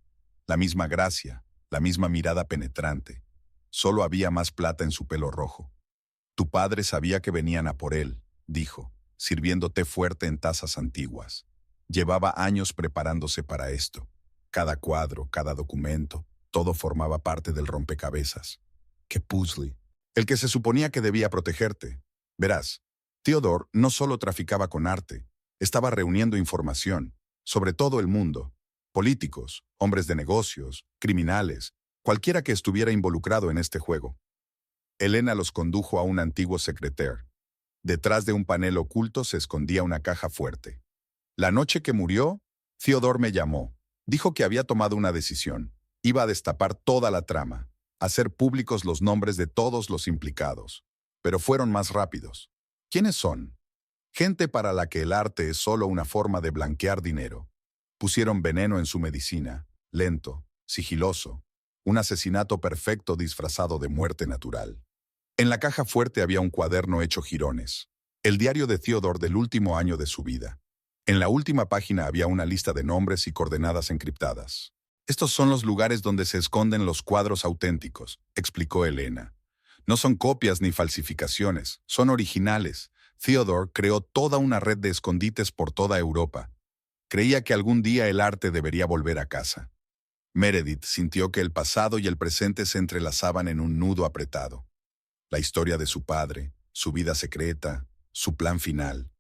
Speaker 1: La misma gracia, la misma mirada penetrante. Solo había más plata en su pelo rojo. Tu padre sabía que venían a por él, dijo, sirviendo té fuerte en tazas antiguas. Llevaba años preparándose para esto. Cada cuadro, cada documento, todo formaba parte del rompecabezas. ¡Qué puzzle! El que se suponía que debía protegerte. Verás, Theodore no solo traficaba con arte, estaba reuniendo información sobre todo el mundo. Políticos, hombres de negocios, criminales, cualquiera que estuviera involucrado en este juego. Elena los condujo a un antiguo secretaire. Detrás de un panel oculto se escondía una caja fuerte. La noche que murió, Theodore me llamó. Dijo que había tomado una decisión. Iba a destapar toda la trama, hacer públicos los nombres de todos los implicados. Pero fueron más rápidos. ¿Quiénes son? Gente para la que el arte es solo una forma de blanquear dinero. Pusieron veneno en su medicina, lento, sigiloso. Un asesinato perfecto disfrazado de muerte natural. En la caja fuerte había un cuaderno hecho jirones. El diario de Theodore del último año de su vida. En la última página había una lista de nombres y coordenadas encriptadas. Estos son los lugares donde se esconden los cuadros auténticos, explicó Elena. No son copias ni falsificaciones, son originales. Theodore creó toda una red de escondites por toda Europa. Creía que algún día el arte debería volver a casa. Meredith sintió que el pasado y el presente se entrelazaban en un nudo apretado. La historia de su padre, su vida secreta, su plan final.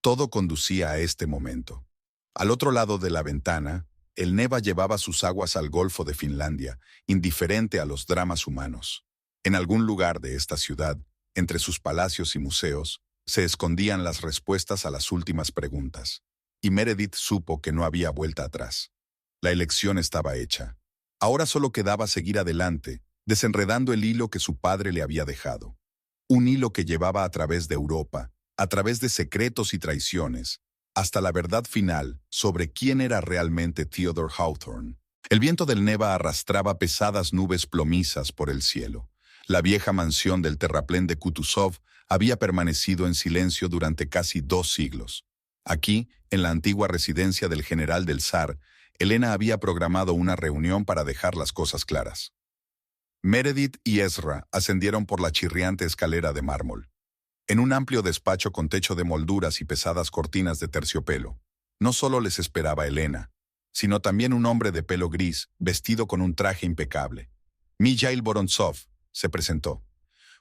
Speaker 1: Todo conducía a este momento. Al otro lado de la ventana, el Neva llevaba sus aguas al Golfo de Finlandia, indiferente a los dramas humanos. En algún lugar de esta ciudad, entre sus palacios y museos, se escondían las respuestas a las últimas preguntas. Y Meredith supo que no había vuelta atrás. La elección estaba hecha. Ahora solo quedaba seguir adelante, desenredando el hilo que su padre le había dejado. Un hilo que llevaba a través de Europa, a través de secretos y traiciones, hasta la verdad final sobre quién era realmente Theodore Hawthorne. El viento del Neva arrastraba pesadas nubes plomizas por el cielo. La vieja mansión del terraplén de Kutuzov había permanecido en silencio durante casi 2 siglos. Aquí, en la antigua residencia del general del zar, Elena había programado una reunión para dejar las cosas claras. Meredith y Ezra ascendieron por la chirriante escalera de mármol. En un amplio despacho con techo de molduras y pesadas cortinas de terciopelo, no solo les esperaba Elena, sino también un hombre de pelo gris, vestido con un traje impecable. Mijail Vorontsov, se presentó.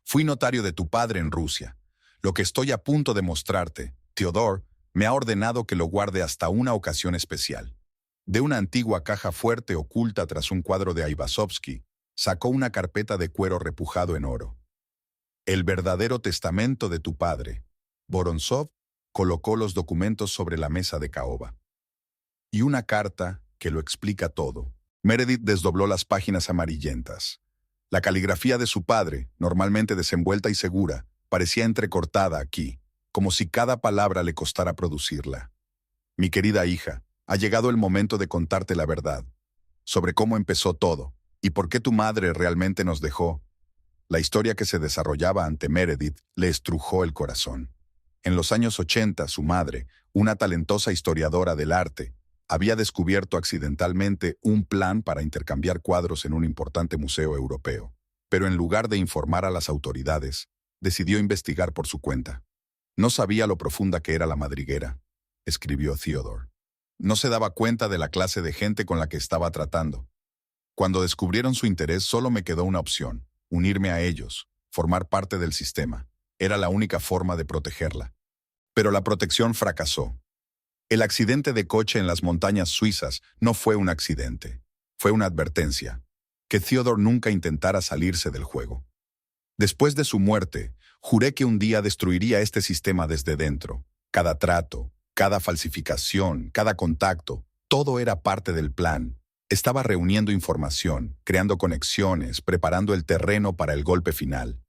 Speaker 1: Fui notario de tu padre en Rusia. Lo que estoy a punto de mostrarte, Theodore, me ha ordenado que lo guarde hasta una ocasión especial. De una antigua caja fuerte oculta tras un cuadro de Aivazovsky, sacó una carpeta de cuero repujado en oro. El verdadero testamento de tu padre. Vorontsov colocó los documentos sobre la mesa de caoba. Y una carta que lo explica todo. Meredith desdobló las páginas amarillentas. La caligrafía de su padre, normalmente desenvuelta y segura, parecía entrecortada aquí, como si cada palabra le costara producirla. Mi querida hija, ha llegado el momento de contarte la verdad, sobre cómo empezó todo, y por qué tu madre realmente nos dejó. La historia que se desarrollaba ante Meredith le estrujó el corazón. En los años 80, su madre, una talentosa historiadora del arte, había descubierto accidentalmente un plan para intercambiar cuadros en un importante museo europeo. Pero en lugar de informar a las autoridades, decidió investigar por su cuenta. No sabía lo profunda que era la madriguera, escribió Theodore. No se daba cuenta de la clase de gente con la que estaba tratando. Cuando descubrieron su interés, solo me quedó una opción: unirme a ellos, formar parte del sistema. Era la única forma de protegerla. Pero la protección fracasó. El accidente de coche en las montañas suizas no fue un accidente. Fue una advertencia. Que Theodore nunca intentara salirse del juego. Después de su muerte, juré que un día destruiría este sistema desde dentro. Cada trato, cada falsificación, cada contacto, todo era parte del plan. Estaba reuniendo información, creando conexiones, preparando el terreno para el golpe final.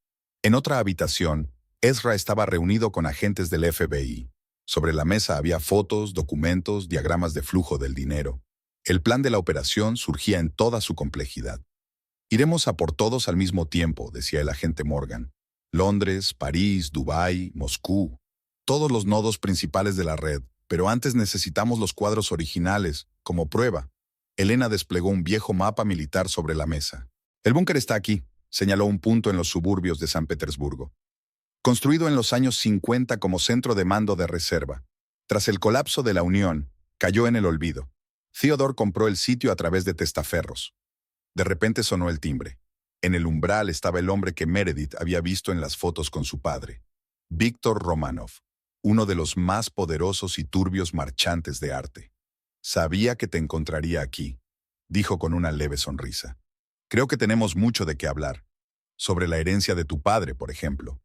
Speaker 1: En otra habitación, Ezra estaba reunido con agentes del FBI. Sobre la mesa había fotos, documentos, diagramas de flujo del dinero. El plan de la operación surgía en toda su complejidad. Iremos a por todos al mismo tiempo, decía el agente Morgan. Londres, París, Dubái, Moscú. todos los nodos principales de la red, pero antes necesitamos los cuadros originales, como prueba. Elena desplegó un viejo mapa militar sobre la mesa. El búnker está aquí, señaló un punto en los suburbios de San Petersburgo. Construido en los años 50 como centro de mando de reserva. Tras el colapso de la Unión, cayó en el olvido. Theodore compró el sitio a través de testaferros. De repente sonó el timbre. En el umbral estaba el hombre que Meredith había visto en las fotos con su padre, Víctor Romanov, uno de los más poderosos y turbios marchantes de arte. Sabía que te encontraría aquí, dijo con una leve sonrisa. Creo que tenemos mucho de qué hablar. Sobre la herencia de tu padre, por ejemplo.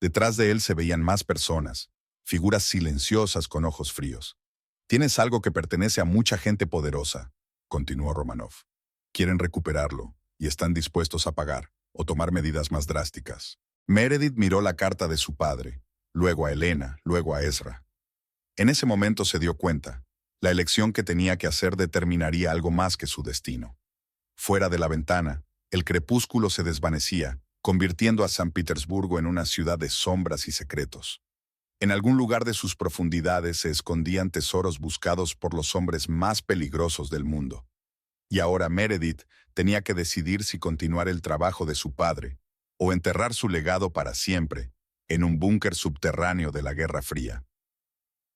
Speaker 1: Detrás de él se veían más personas, figuras silenciosas con ojos fríos. Tienes algo que pertenece a mucha gente poderosa, continuó Romanov. Quieren recuperarlo y están dispuestos a pagar o tomar medidas más drásticas. Meredith miró la carta de su padre, luego a Elena, luego a Ezra. En ese momento se dio cuenta. La elección que tenía que hacer determinaría algo más que su destino. Fuera de la ventana, el crepúsculo se desvanecía, convirtiendo a San Petersburgo en una ciudad de sombras y secretos. En algún lugar de sus profundidades se escondían tesoros buscados por los hombres más peligrosos del mundo. Y ahora Meredith tenía que decidir si continuar el trabajo de su padre o enterrar su legado para siempre en un búnker subterráneo de la Guerra Fría.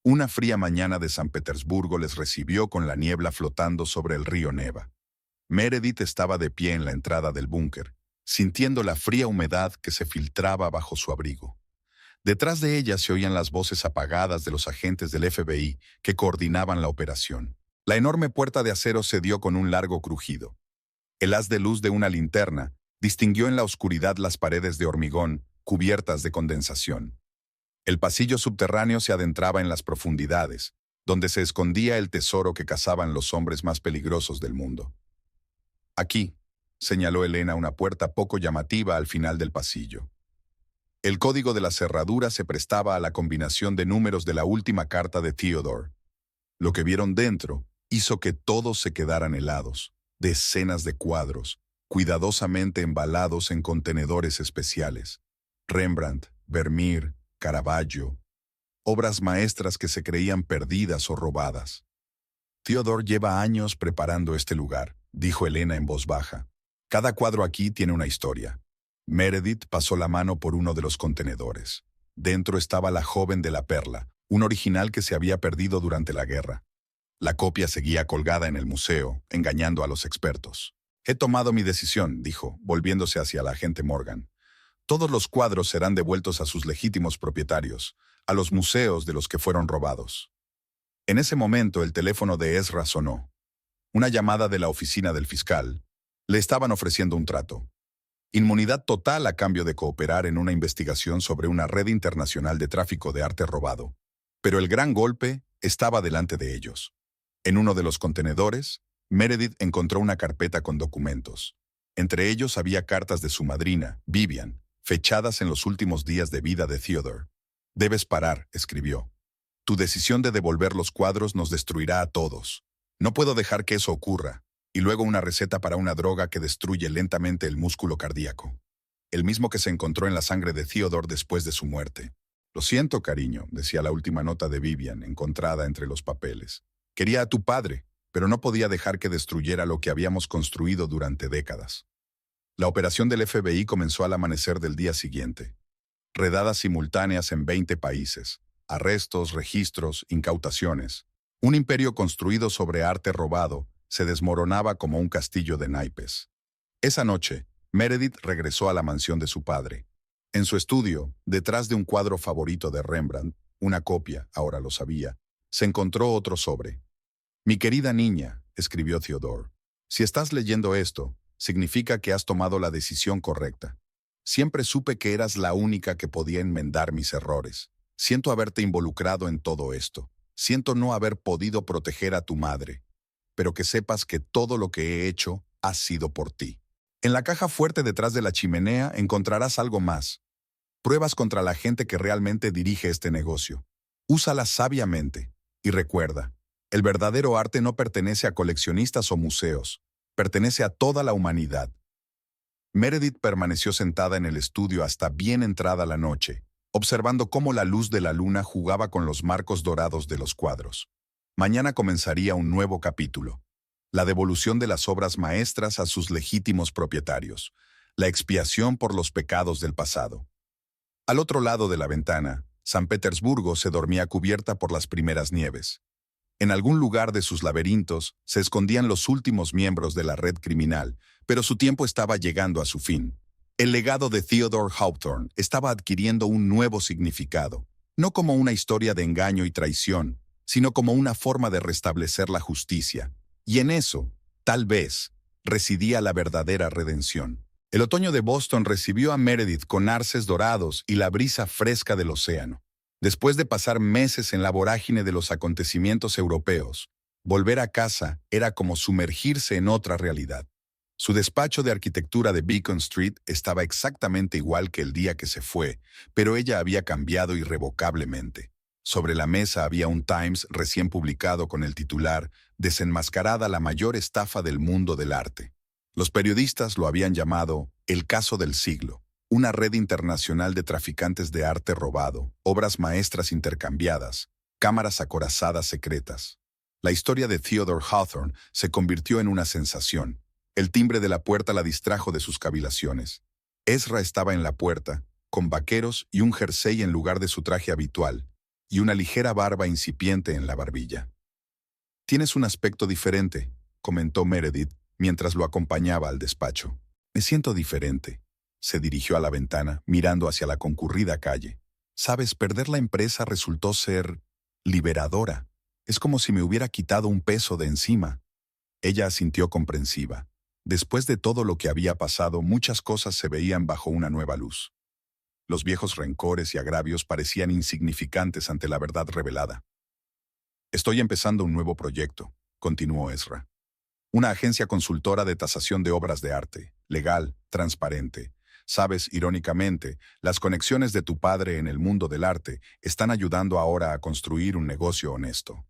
Speaker 1: Una fría mañana de San Petersburgo les recibió con la niebla flotando sobre el río Neva. Meredith estaba de pie en la entrada del búnker, sintiendo la fría humedad que se filtraba bajo su abrigo. Detrás de ella se oían las voces apagadas de los agentes del FBI que coordinaban la operación. La enorme puerta de acero se dio con un largo crujido. El haz de luz de una linterna distinguió en la oscuridad las paredes de hormigón cubiertas de condensación. El pasillo subterráneo se adentraba en las profundidades, donde se escondía el tesoro que cazaban los hombres más peligrosos del mundo. Aquí, señaló Elena una puerta poco llamativa al final del pasillo. El código de la cerradura se prestaba a la combinación de números de la última carta de Theodore. Lo que vieron dentro hizo que todos se quedaran helados. Decenas de cuadros, cuidadosamente embalados en contenedores especiales. Rembrandt, Vermeer, Caravaggio. Obras maestras que se creían perdidas o robadas. Theodore lleva años preparando este lugar, dijo Elena en voz baja. Cada cuadro aquí tiene una historia. Meredith pasó la mano por uno de los contenedores. Dentro estaba La joven de la perla, un original que se había perdido durante la guerra. La copia seguía colgada en el museo, engañando a los expertos. He tomado mi decisión, dijo, volviéndose hacia la agente Morgan. Todos los cuadros serán devueltos a sus legítimos propietarios, a los museos de los que fueron robados. En ese momento el teléfono de Ezra sonó. Una llamada de la oficina del fiscal. Le estaban ofreciendo un trato. Inmunidad total a cambio de cooperar en una investigación sobre una red internacional de tráfico de arte robado. Pero el gran golpe estaba delante de ellos. En uno de los contenedores, Meredith encontró una carpeta con documentos. Entre ellos había cartas de su madrina, Vivian, fechadas en los últimos días de vida de Theodore. Debes parar, escribió. Tu decisión de devolver los cuadros nos destruirá a todos. No puedo dejar que eso ocurra. Y luego una receta para una droga que destruye lentamente el músculo cardíaco. El mismo que se encontró en la sangre de Theodore después de su muerte. Lo siento, cariño, decía la última nota de Vivian, encontrada entre los papeles. Quería a tu padre, pero no podía dejar que destruyera lo que habíamos construido durante décadas. La operación del FBI comenzó al amanecer del día siguiente. Redadas simultáneas en 20 países. Arrestos, registros, incautaciones. Un imperio construido sobre arte robado se desmoronaba como un castillo de naipes. Esa noche, Meredith regresó a la mansión de su padre. En su estudio, detrás de un cuadro favorito de Rembrandt, una copia, ahora lo sabía, se encontró otro sobre. Mi querida niña, escribió Theodore, si estás leyendo esto, significa que has tomado la decisión correcta. Siempre supe que eras la única que podía enmendar mis errores. Siento haberte involucrado en todo esto. Siento no haber podido proteger a tu madre. Pero que sepas que todo lo que he hecho ha sido por ti. En la caja fuerte detrás de la chimenea encontrarás algo más. Pruebas contra la gente que realmente dirige este negocio. Úsalas sabiamente. Y recuerda, el verdadero arte no pertenece a coleccionistas o museos. Pertenece a toda la humanidad. Meredith permaneció sentada en el estudio hasta bien entrada la noche, observando cómo la luz de la luna jugaba con los marcos dorados de los cuadros. Mañana comenzaría un nuevo capítulo. La devolución de las obras maestras a sus legítimos propietarios. La expiación por los pecados del pasado. Al otro lado de la ventana, San Petersburgo se dormía cubierta por las primeras nieves. En algún lugar de sus laberintos se escondían los últimos miembros de la red criminal, pero su tiempo estaba llegando a su fin. El legado de Theodore Hawthorne estaba adquiriendo un nuevo significado, no como una historia de engaño y traición, sino como una forma de restablecer la justicia. Y en eso, tal vez, residía la verdadera redención. El otoño de Boston recibió a Meredith con arces dorados y la brisa fresca del océano. Después de pasar meses en la vorágine de los acontecimientos europeos, volver a casa era como sumergirse en otra realidad. Su despacho de arquitectura de Beacon Street estaba exactamente igual que el día que se fue, pero ella había cambiado irrevocablemente. Sobre la mesa había un Times recién publicado con el titular «Desenmascarada la mayor estafa del mundo del arte». Los periodistas lo habían llamado «El caso del siglo». Una red internacional de traficantes de arte robado, obras maestras intercambiadas, cámaras acorazadas secretas. La historia de Theodore Hawthorne se convirtió en una sensación. El timbre de la puerta la distrajo de sus cavilaciones. Ezra estaba en la puerta, con vaqueros y un jersey en lugar de su traje habitual, y una ligera barba incipiente en la barbilla. «Tienes un aspecto diferente», comentó Meredith mientras lo acompañaba al despacho. «Me siento diferente». Se dirigió a la ventana, mirando hacia la concurrida calle. «Sabes, perder la empresa resultó ser liberadora. Es como si me hubiera quitado un peso de encima». Ella asintió comprensiva. Después de todo lo que había pasado, muchas cosas se veían bajo una nueva luz. Los viejos rencores y agravios parecían insignificantes ante la verdad revelada. «Estoy empezando un nuevo proyecto», continuó Ezra. «Una agencia consultora de tasación de obras de arte, legal, transparente. Sabes, irónicamente, las conexiones de tu padre en el mundo del arte están ayudando ahora a construir un negocio honesto».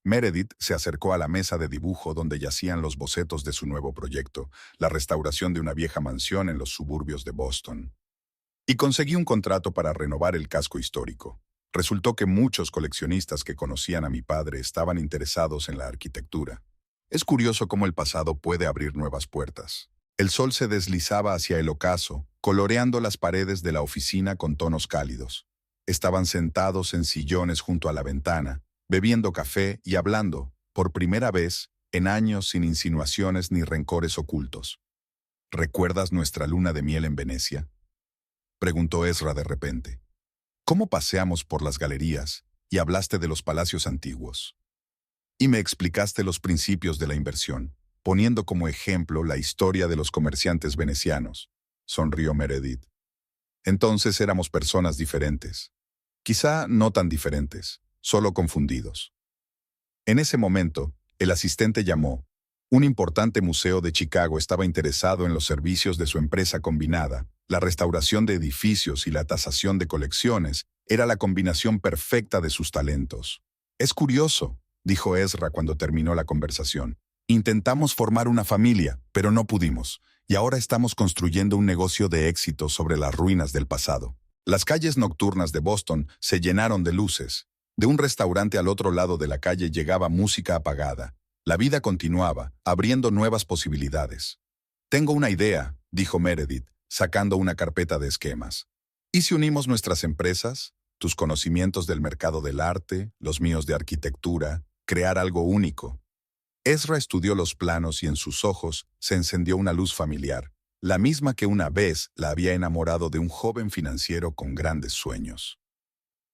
Speaker 1: Meredith se acercó a la mesa de dibujo donde yacían los bocetos de su nuevo proyecto, la restauración de una vieja mansión en los suburbios de Boston. «Y conseguí un contrato para renovar el casco histórico. Resultó que muchos coleccionistas que conocían a mi padre estaban interesados en la arquitectura. Es curioso cómo el pasado puede abrir nuevas puertas». El sol se deslizaba hacia el ocaso, coloreando las paredes de la oficina con tonos cálidos. Estaban sentados en sillones junto a la ventana, bebiendo café y hablando, por primera vez, en años sin insinuaciones ni rencores ocultos. «¿Recuerdas nuestra luna de miel en Venecia?», preguntó Ezra de repente. «¿Cómo paseamos por las galerías y hablaste de los palacios antiguos? Y me explicaste los principios de la inversión, poniendo como ejemplo la historia de los comerciantes venecianos», sonrió Meredith. «Entonces éramos personas diferentes. Quizá no tan diferentes, solo confundidos». En ese momento, el asistente llamó. Un importante museo de Chicago estaba interesado en los servicios de su empresa combinada. La restauración de edificios y la tasación de colecciones era la combinación perfecta de sus talentos. «Es curioso», dijo Ezra cuando terminó la conversación. «Intentamos formar una familia, pero no pudimos, y ahora estamos construyendo un negocio de éxito sobre las ruinas del pasado». Las calles nocturnas de Boston se llenaron de luces. De un restaurante al otro lado de la calle llegaba música apagada. La vida continuaba, abriendo nuevas posibilidades. «Tengo una idea», dijo Meredith, sacando una carpeta de esquemas. «¿Y si unimos nuestras empresas? Tus conocimientos del mercado del arte, los míos de arquitectura, crear algo único». Ezra estudió los planos y en sus ojos se encendió una luz familiar, la misma que una vez la había enamorado de un joven financiero con grandes sueños.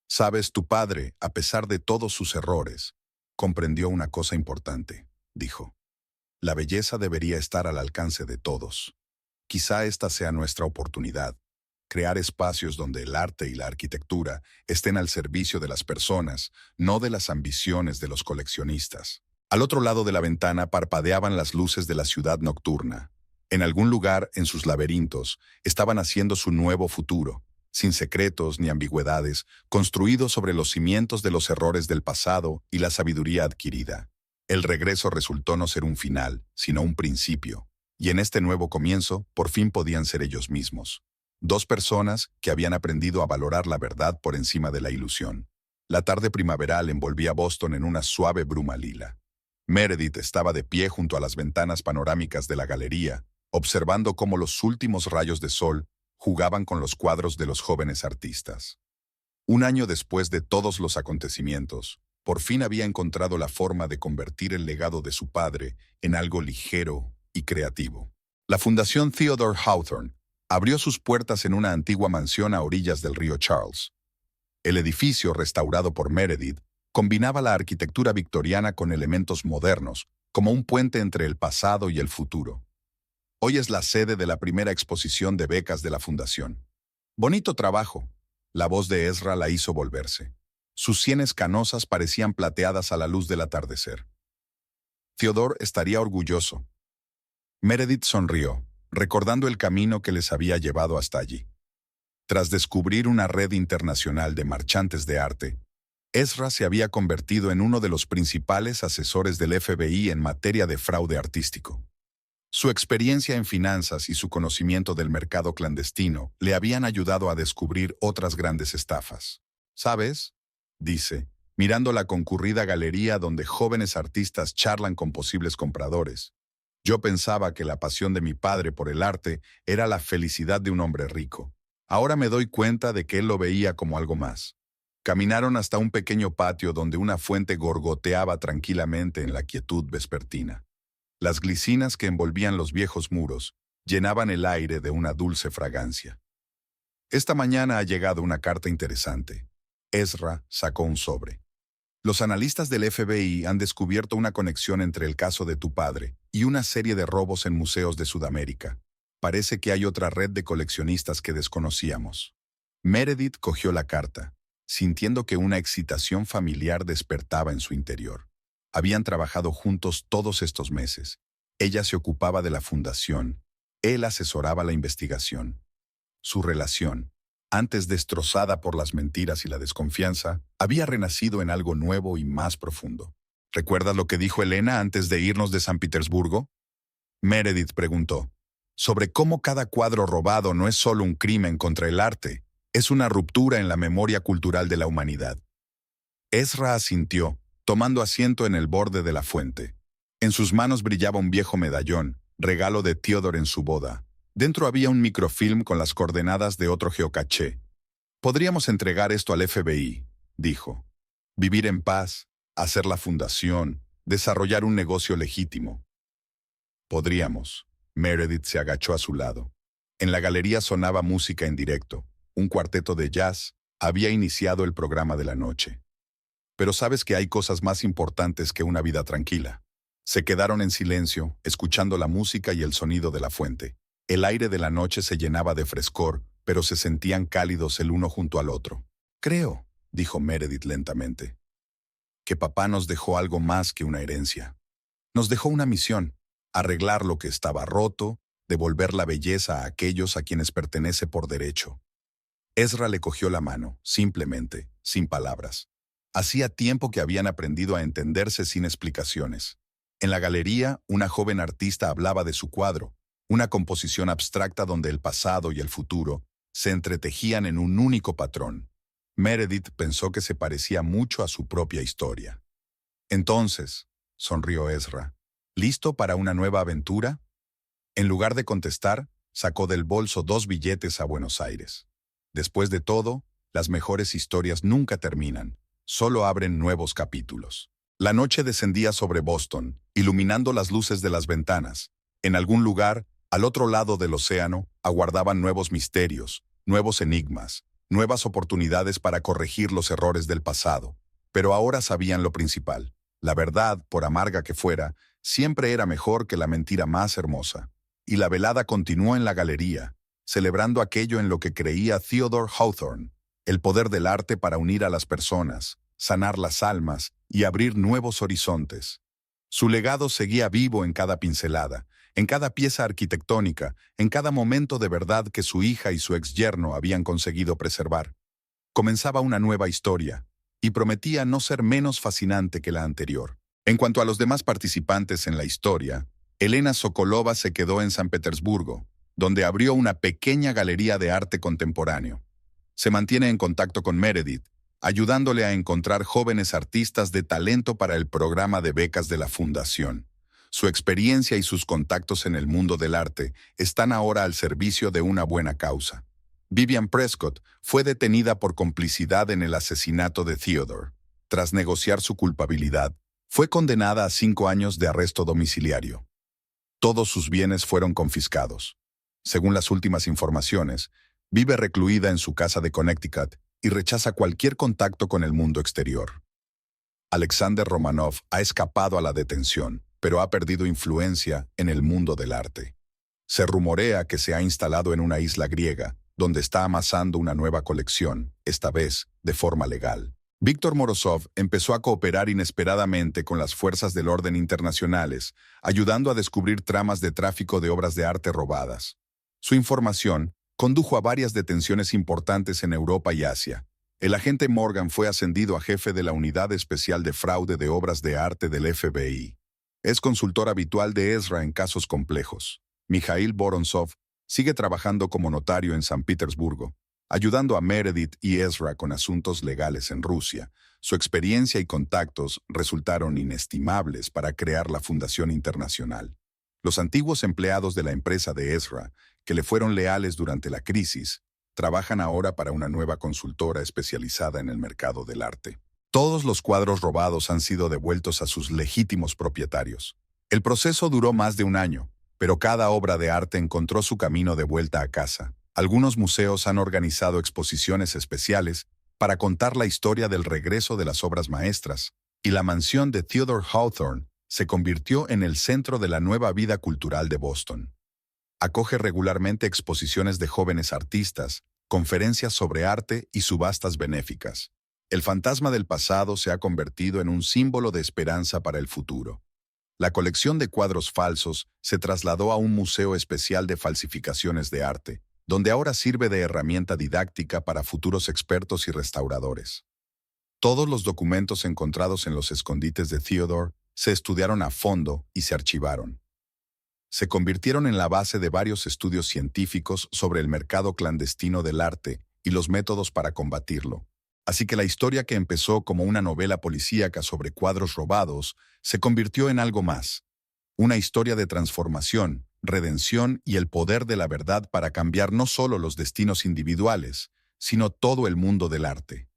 Speaker 1: «Sabes, tu padre, a pesar de todos sus errores, comprendió una cosa importante», dijo. «La belleza debería estar al alcance de todos. Quizá esta sea nuestra oportunidad, crear espacios donde el arte y la arquitectura estén al servicio de las personas, no de las ambiciones de los coleccionistas». Al otro lado de la ventana parpadeaban las luces de la ciudad nocturna. En algún lugar, en sus laberintos, estaban haciendo su nuevo futuro, sin secretos ni ambigüedades, construido sobre los cimientos de los errores del pasado y la sabiduría adquirida. El regreso resultó no ser un final, sino un principio, y en este nuevo comienzo, por fin podían ser ellos mismos. Dos personas que habían aprendido a valorar la verdad por encima de la ilusión. La tarde primaveral envolvía Boston en una suave bruma lila. Meredith estaba de pie junto a las ventanas panorámicas de la galería, observando cómo los últimos rayos de sol jugaban con los cuadros de los jóvenes artistas. Un año después de todos los acontecimientos, por fin había encontrado la forma de convertir el legado de su padre en algo ligero y creativo. La Fundación Theodore Hawthorne abrió sus puertas en una antigua mansión a orillas del río Charles. El edificio, restaurado por Meredith, combinaba la arquitectura victoriana con elementos modernos, como un puente entre el pasado y el futuro. Hoy es la sede de la primera exposición de becas de la Fundación. Bonito trabajo. La voz de Ezra la hizo volverse. Sus sienes canosas parecían plateadas a la luz del atardecer. Theodore estaría orgulloso. Meredith sonrió, recordando el camino que les había llevado hasta allí. Tras descubrir una red internacional de marchantes de arte, Ezra se había convertido en uno de los principales asesores del FBI en materia de fraude artístico. Su experiencia en finanzas y su conocimiento del mercado clandestino le habían ayudado a descubrir otras grandes estafas. ¿Sabes?, dice, mirando la concurrida galería donde jóvenes artistas charlan con posibles compradores. Yo pensaba que la pasión de mi padre por el arte era la felicidad de un hombre rico. Ahora me doy cuenta de que él lo veía como algo más. Caminaron hasta un pequeño patio donde una fuente gorgoteaba tranquilamente en la quietud vespertina. Las glicinas que envolvían los viejos muros llenaban el aire de una dulce fragancia. Esta mañana ha llegado una carta interesante. Ezra sacó un sobre. Los analistas del FBI han descubierto una conexión entre el caso de tu padre y una serie de robos en museos de Sudamérica. Parece que hay otra red de coleccionistas que desconocíamos. Meredith cogió la carta, sintiendo que una excitación familiar despertaba en su interior. Habían trabajado juntos todos estos meses. Ella se ocupaba de la fundación. Él asesoraba la investigación. Su relación, antes destrozada por las mentiras y la desconfianza, había renacido en algo nuevo y más profundo. ¿Recuerdas lo que dijo Elena antes de irnos de San Petersburgo? Meredith preguntó. Sobre cómo cada cuadro robado no es solo un crimen contra el arte, es una ruptura en la memoria cultural de la humanidad. Ezra asintió, tomando asiento en el borde de la fuente. En sus manos brillaba un viejo medallón, regalo de Theodore en su boda. Dentro había un microfilm con las coordenadas de otro geocaché. Podríamos entregar esto al FBI, dijo. Vivir en paz, hacer la fundación, desarrollar un negocio legítimo. Podríamos. Meredith se agachó a su lado. En la galería sonaba música en directo. Un cuarteto de jazz había iniciado el programa de la noche. Pero sabes que hay cosas más importantes que una vida tranquila. Se quedaron en silencio, escuchando la música y el sonido de la fuente. El aire de la noche se llenaba de frescor, pero se sentían cálidos el uno junto al otro. Creo, dijo Meredith lentamente, que papá nos dejó algo más que una herencia. Nos dejó una misión, arreglar lo que estaba roto, devolver la belleza a aquellos a quienes pertenece por derecho. Ezra le cogió la mano, simplemente, sin palabras. Hacía tiempo que habían aprendido a entenderse sin explicaciones. En la galería, una joven artista hablaba de su cuadro, una composición abstracta donde el pasado y el futuro se entretejían en un único patrón. Meredith pensó que se parecía mucho a su propia historia. Entonces, sonrió Ezra, ¿listo para una nueva aventura? En lugar de contestar, sacó del bolso 2 billetes a Buenos Aires. Después de todo, las mejores historias nunca terminan, solo abren nuevos capítulos. La noche descendía sobre Boston, iluminando las luces de las ventanas. En algún lugar, al otro lado del océano, aguardaban nuevos misterios, nuevos enigmas, nuevas oportunidades para corregir los errores del pasado. Pero ahora sabían lo principal. La verdad, por amarga que fuera, siempre era mejor que la mentira más hermosa. Y la velada continuó en la galería, celebrando aquello en lo que creía Theodore Hawthorne, el poder del arte para unir a las personas, sanar las almas y abrir nuevos horizontes. Su legado seguía vivo en cada pincelada, en cada pieza arquitectónica, en cada momento de verdad que su hija y su exyerno habían conseguido preservar. Comenzaba una nueva historia, y prometía no ser menos fascinante que la anterior. En cuanto a los demás participantes en la historia, Elena Sokolova se quedó en San Petersburgo, donde abrió una pequeña galería de arte contemporáneo. Se mantiene en contacto con Meredith, ayudándole a encontrar jóvenes artistas de talento para el programa de becas de la Fundación. Su experiencia y sus contactos en el mundo del arte están ahora al servicio de una buena causa. Vivian Prescott fue detenida por complicidad en el asesinato de Theodore. Tras negociar su culpabilidad, fue condenada a 5 años de arresto domiciliario. Todos sus bienes fueron confiscados. Según las últimas informaciones, vive recluida en su casa de Connecticut y rechaza cualquier contacto con el mundo exterior. Alexander Romanov ha escapado a la detención, pero ha perdido influencia en el mundo del arte. Se rumorea que se ha instalado en una isla griega, donde está amasando una nueva colección, esta vez de forma legal. Víctor Morozov empezó a cooperar inesperadamente con las fuerzas del orden internacionales, ayudando a descubrir tramas de tráfico de obras de arte robadas. Su información condujo a varias detenciones importantes en Europa y Asia. El agente Morgan fue ascendido a jefe de la Unidad Especial de Fraude de Obras de Arte del FBI. Es consultor habitual de Ezra en casos complejos. Mikhail Vorontsov sigue trabajando como notario en San Petersburgo, ayudando a Meredith y Ezra con asuntos legales en Rusia. Su experiencia y contactos resultaron inestimables para crear la Fundación Internacional. Los antiguos empleados de la empresa de Ezra, que le fueron leales durante la crisis, trabajan ahora para una nueva consultora especializada en el mercado del arte. Todos los cuadros robados han sido devueltos a sus legítimos propietarios. El proceso duró más de un año, pero cada obra de arte encontró su camino de vuelta a casa. Algunos museos han organizado exposiciones especiales para contar la historia del regreso de las obras maestras, y la mansión de Theodore Hawthorne se convirtió en el centro de la nueva vida cultural de Boston. Acoge regularmente exposiciones de jóvenes artistas, conferencias sobre arte y subastas benéficas. El fantasma del pasado se ha convertido en un símbolo de esperanza para el futuro. La colección de cuadros falsos se trasladó a un museo especial de falsificaciones de arte, donde ahora sirve de herramienta didáctica para futuros expertos y restauradores. Todos los documentos encontrados en los escondites de Theodore se estudiaron a fondo y se archivaron. Se convirtieron en la base de varios estudios científicos sobre el mercado clandestino del arte y los métodos para combatirlo. Así que la historia que empezó como una novela policíaca sobre cuadros robados se convirtió en algo más. Una historia de transformación, redención y el poder de la verdad para cambiar no solo los destinos individuales, sino todo el mundo del arte.